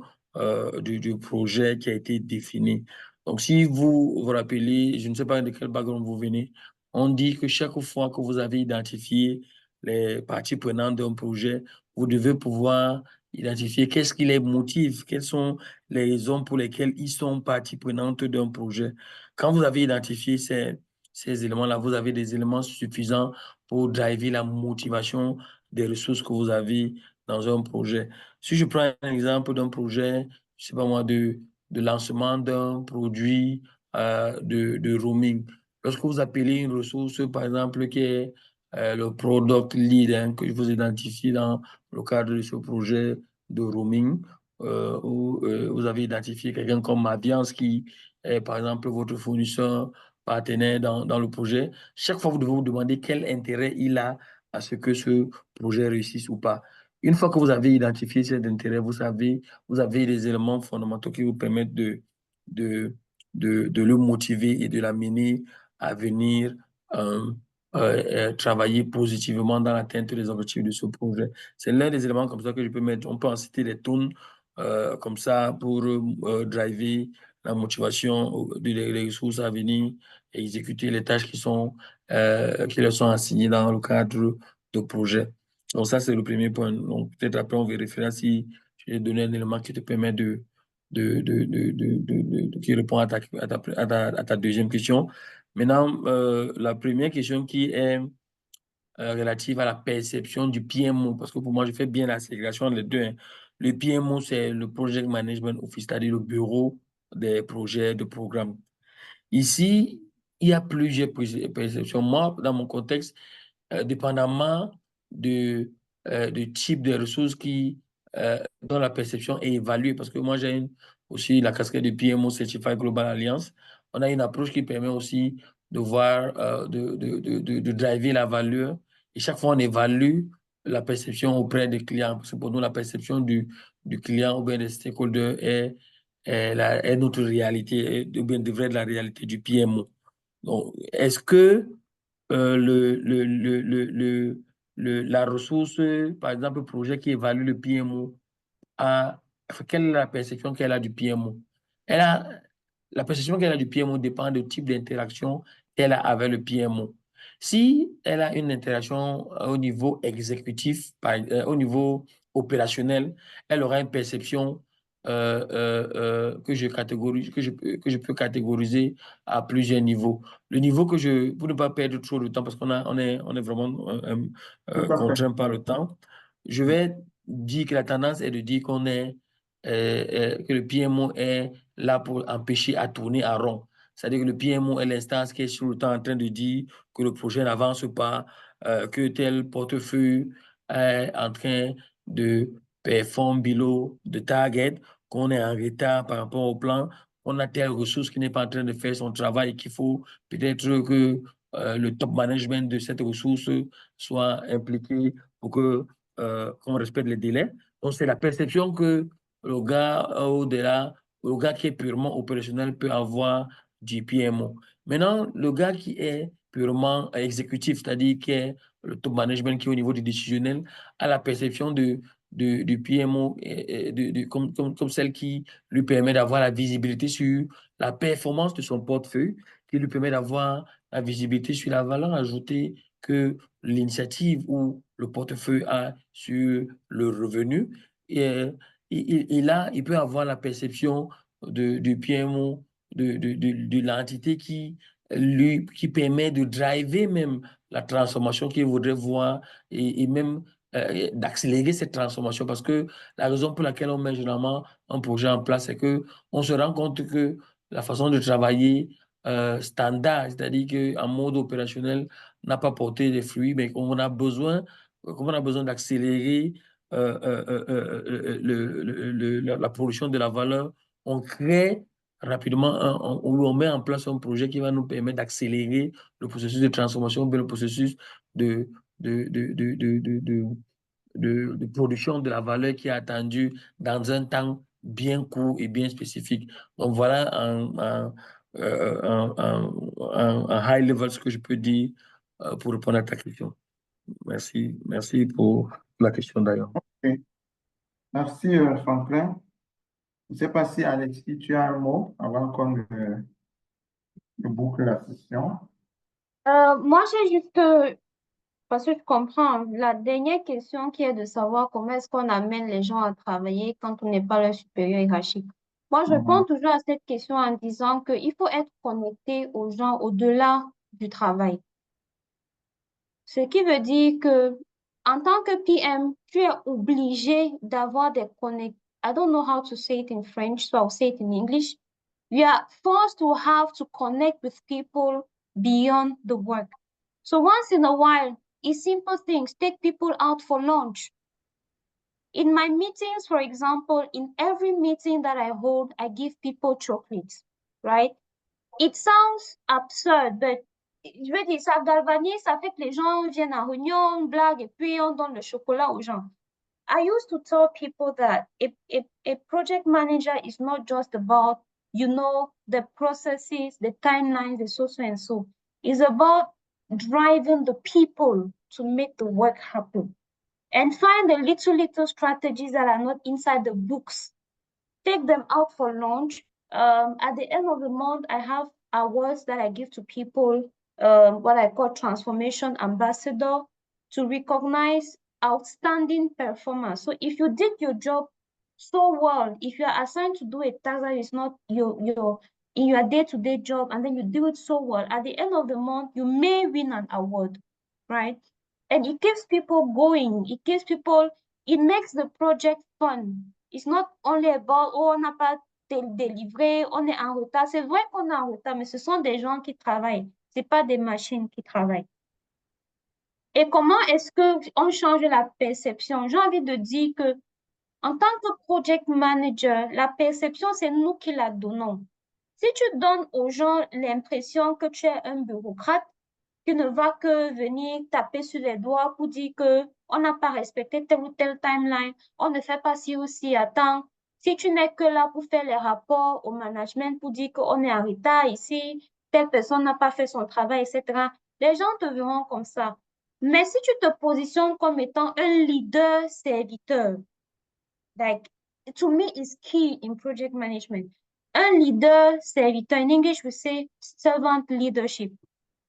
du projet qui a été défini. Donc, si vous vous rappelez, je ne sais pas de quel background vous venez, on dit que chaque fois que vous avez identifié les parties prenantes d'un projet, vous devez pouvoir identifier qu'est-ce qui les motive, quelles sont les raisons pour lesquelles ils sont parties prenantes d'un projet. Quand vous avez identifié ces éléments-là, vous avez des éléments suffisants pour driver la motivation des ressources que vous avez dans un projet. Si je prends un exemple d'un projet, je ne sais pas moi, de lancement d'un produit de roaming. Lorsque vous appelez une ressource, par exemple, qui est le product lead, hein, que je vous identifie dans le cadre de ce projet de roaming, où vous avez identifié quelqu'un comme Maviance qui est, par exemple, votre fournisseur partenaire dans le projet. Chaque fois, vous devez vous demander quel intérêt il a à ce que ce projet réussisse ou pas. Une fois que vous avez identifié cet intérêt, vous avez des éléments fondamentaux qui vous permettent de le motiver et de l'amener à venir travailler positivement dans l'atteinte des objectifs de ce projet. C'est l'un des éléments comme ça que je peux mettre. On peut en citer des tonnes comme ça pour driver la motivation des ressources à venir et exécuter les tâches qui leur sont assignées dans le cadre de projet. Donc ça, c'est le premier point. Donc peut-être après, on vérifiera si j'ai donné un élément qui te permet qui répond à ta deuxième question. Maintenant, la première question qui est relative à la perception du PMO, parce que pour moi, je fais bien la ségrégation des deux, hein. Le PMO, c'est le Project Management Office, c'est-à-dire le bureau des projets, de programmes. Ici, il y a plusieurs perceptions. Moi, dans mon contexte, dépendamment du type de ressources dont la perception est évaluée. Parce que moi, j'ai aussi la casquette de PMO Certified Global Alliance. On a une approche qui permet aussi de voir, de driver la valeur. Et chaque fois, on évalue la perception auprès des clients. Parce que pour nous, la perception du client ou bien des stakeholders est notre réalité, ou bien devrait être la réalité du PMO. Donc, est-ce que la ressource, par exemple, le projet qui évalue le PMO, quelle est la perception qu'elle a du PMO? La perception qu'elle a du PMO dépend du type d'interaction qu'elle a avec le PMO. Si elle a une interaction au niveau exécutif, au niveau opérationnel, elle aura une perception que je peux catégoriser à plusieurs niveaux. Le niveau pour ne pas perdre trop de temps, parce on est vraiment contraint par le temps, je vais dire que la tendance est de dire que le PMO est là pour empêcher à tourner à rond. C'est-à-dire que le PMO est l'instance qui est sur le temps en train de dire que le projet n'avance pas, que tel portefeuille est en train de performer below de target, qu'on est en retard par rapport au plan, qu'on a telle ressource qui n'est pas en train de faire son travail et qu'il faut peut-être que le top management de cette ressource soit impliqué pour qu'on respecte les délais. Donc, c'est la perception que le gars au-delà, le gars qui est purement opérationnel peut avoir du PMO. Maintenant, le gars qui est purement exécutif, c'est-à-dire qui est le top management qui est au niveau du décisionnel, a la perception du PMO comme celle qui lui permet d'avoir la visibilité sur la performance de son portefeuille, qui lui permet d'avoir la visibilité sur la valeur ajoutée que l'initiative ou le portefeuille a sur le revenu. Et là, il peut avoir la perception du PMO, de l'entité qui permet de driver même la transformation qu'il voudrait voir et même d'accélérer cette transformation. Parce que la raison pour laquelle on met généralement un projet en place, c'est qu'on se rend compte que la façon de travailler standard, c'est-à-dire qu'en mode opérationnel, n'a pas porté des fruits, mais qu'on a besoin d'accélérer la production de la valeur, on crée rapidement, on met en place un projet qui va nous permettre d'accélérer le processus de transformation, le processus de, de, de, de, de, de, de, de production de la valeur qui est attendue dans un temps bien court et bien spécifique. Donc voilà un high level ce que je peux dire pour répondre à ta question. Merci pour la question d'ailleurs. Okay. Merci, Franklin. Je ne sais pas si Alexy, tu as un mot avant qu'on boucle la session. Moi, j'ai juste, parce que je comprends, la dernière question qui est de savoir comment est-ce qu'on amène les gens à travailler quand on n'est pas leur supérieur hiérarchique. Moi, je réponds toujours à cette question en disant qu'il faut être connecté aux gens au-delà du travail. Ce qui veut dire que, en tant que PM, tu es obligé d'avoir des connexions. I don't know how to say it in French, so I'll say it in English. You are forced to have to connect with people beyond the work. So once in a while, it's simple things. Take people out for lunch. In my meetings, for example, in every meeting that I hold, I give people chocolates, right? It sounds absurd, but je veux dire, ça galvanise, ça fait que les gens viennent à réunion, on blague, et puis on donne le chocolat aux gens. I used to tell people that a project manager is not just about, you know, the processes, the timelines, the so and so. It's about driving the people to make the work happen. And find the little strategies that are not inside the books. Take them out for lunch. At the end of the month, I have awards that I give to people, what I call transformation ambassador, to recognize outstanding performance. So if you did your job so well, if you are assigned to do a task that is not in your day-to-day job, and then you do it so well, at the end of the month, you may win an award, right? And it keeps people going. It keeps people, it makes the project fun. It's not only about, oh, on n'a pas délivré, on est en retard. C'est vrai qu'on est en retard, mais ce sont des gens qui travaillent. Ce pas des machines qui travaillent. Et comment est-ce qu'on change la perception? J'ai envie de dire que, en tant que project manager, la perception, c'est nous qui la donnons. Si tu donnes aux gens l'impression que tu es un bureaucrate, qui ne va que venir taper sur les doigts pour dire qu'on n'a pas respecté telle ou telle timeline, on ne fait pas ci ou ci à temps. Si tu n'es que là pour faire les rapports au management pour dire qu'on est en retard ici, telle personne n'a pas fait son travail, etc., les gens te verront comme ça. Mais si tu te positionnes comme étant un leader serviteur, like, to me, is key in project management. Un leader serviteur, in English we say servant leadership.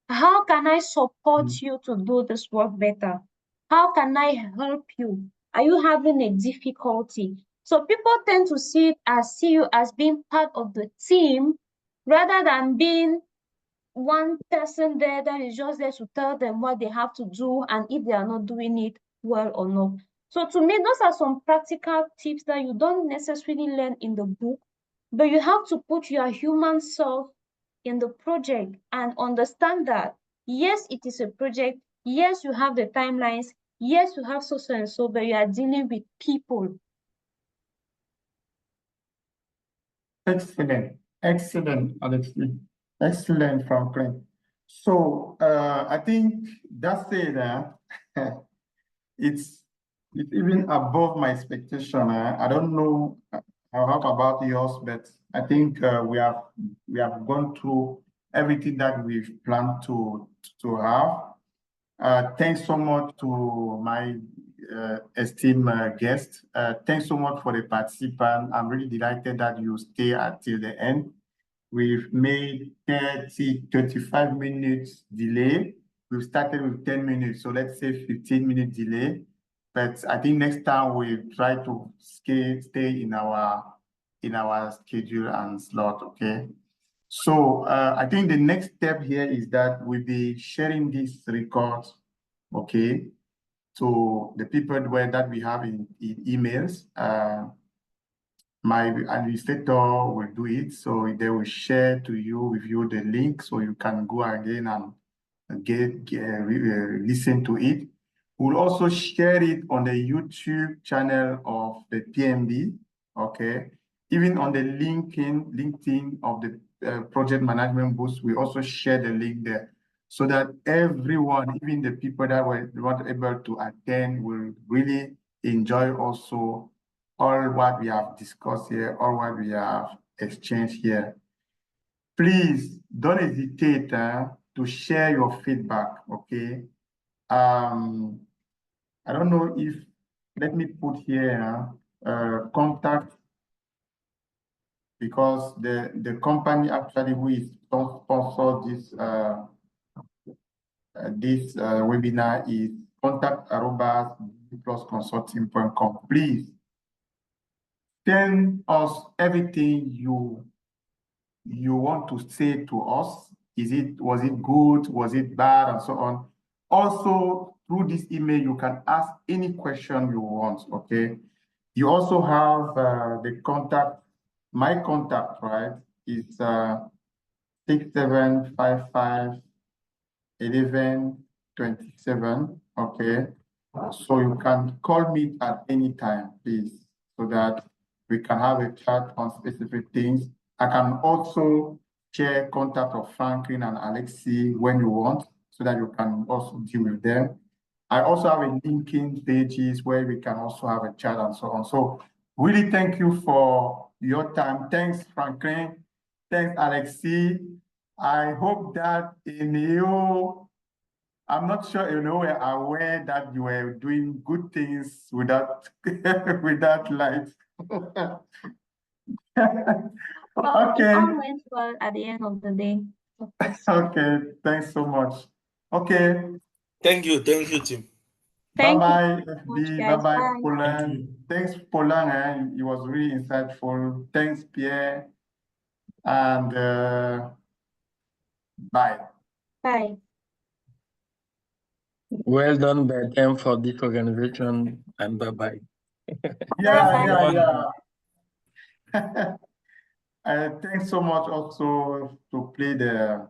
How can I support you to do this work better? How can I help you? Are you having a difficulty? So people tend to see you as being part of the team rather than being one person there that is just there to tell them what they have to do and if they are not doing it well or not. So to me, those are some practical tips that you don't necessarily learn in the book, but you have to put your human self in the project and understand that, yes, it is a project. Yes, you have the timelines. Yes, you have so and so, but you are dealing with people. Excellent, excellent, Alexy. Excellent, Franklin. So I think that's it. It's even above my expectation. I don't know how about yours, but I think we have gone through everything that we've planned to have. Thanks so much to my esteemed guest. Thanks so much for the participant. I'm really delighted that you stay until the end. We've made 35 minutes delay. We've started with 10 minutes, so let's say 15-minute delay. But I think next time we try to stay in our schedule and slot, okay? So I think the next step here is that we'll be sharing this record, okay, to the people that we have in emails. My administrator will do it, so they will share with you the link, so you can go again and listen to it. We'll also share it on the YouTube channel of the PMB, okay? Even on the LinkedIn of the project management boost, we also share the link there so that everyone, even the people that were not able to attend, will really enjoy also all what we have discussed here, all what we have exchanged here. Please don't hesitate to share your feedback, okay? I don't know if, let me put here contact because the company actually who is sponsor this webinar is contact@consulting.com. Please send us everything you want to say to us. Was it good? Was it bad? And so on. Also, through this email, you can ask any question you want, okay? You also have the contact, my contact, right? It's 6755-1127, okay? So you can call me at any time, please, so that we can have a chat on specific things. I can also share contact of Franklin and Alexy when you want, so that you can also deal with them. I also have a LinkedIn pages where we can also have a chat and so on. So really thank you for your time. Thanks, Franklin. Thanks, Alexy. I hope that I'm not sure you know, were aware that you were doing good things without without light. Well, Okay. it all went well at the end of the day. Okay, thanks so much. Okay. Thank you, Tim. Thank you Bye-bye, so much, FB. guys. Bye-bye, Bye. Poland. Thanks, Poland. It was really insightful. Thanks, Pierre. And bye. Bye. Well done, Bertin, for this organization, and bye-bye. Yeah. Thanks so much also to play the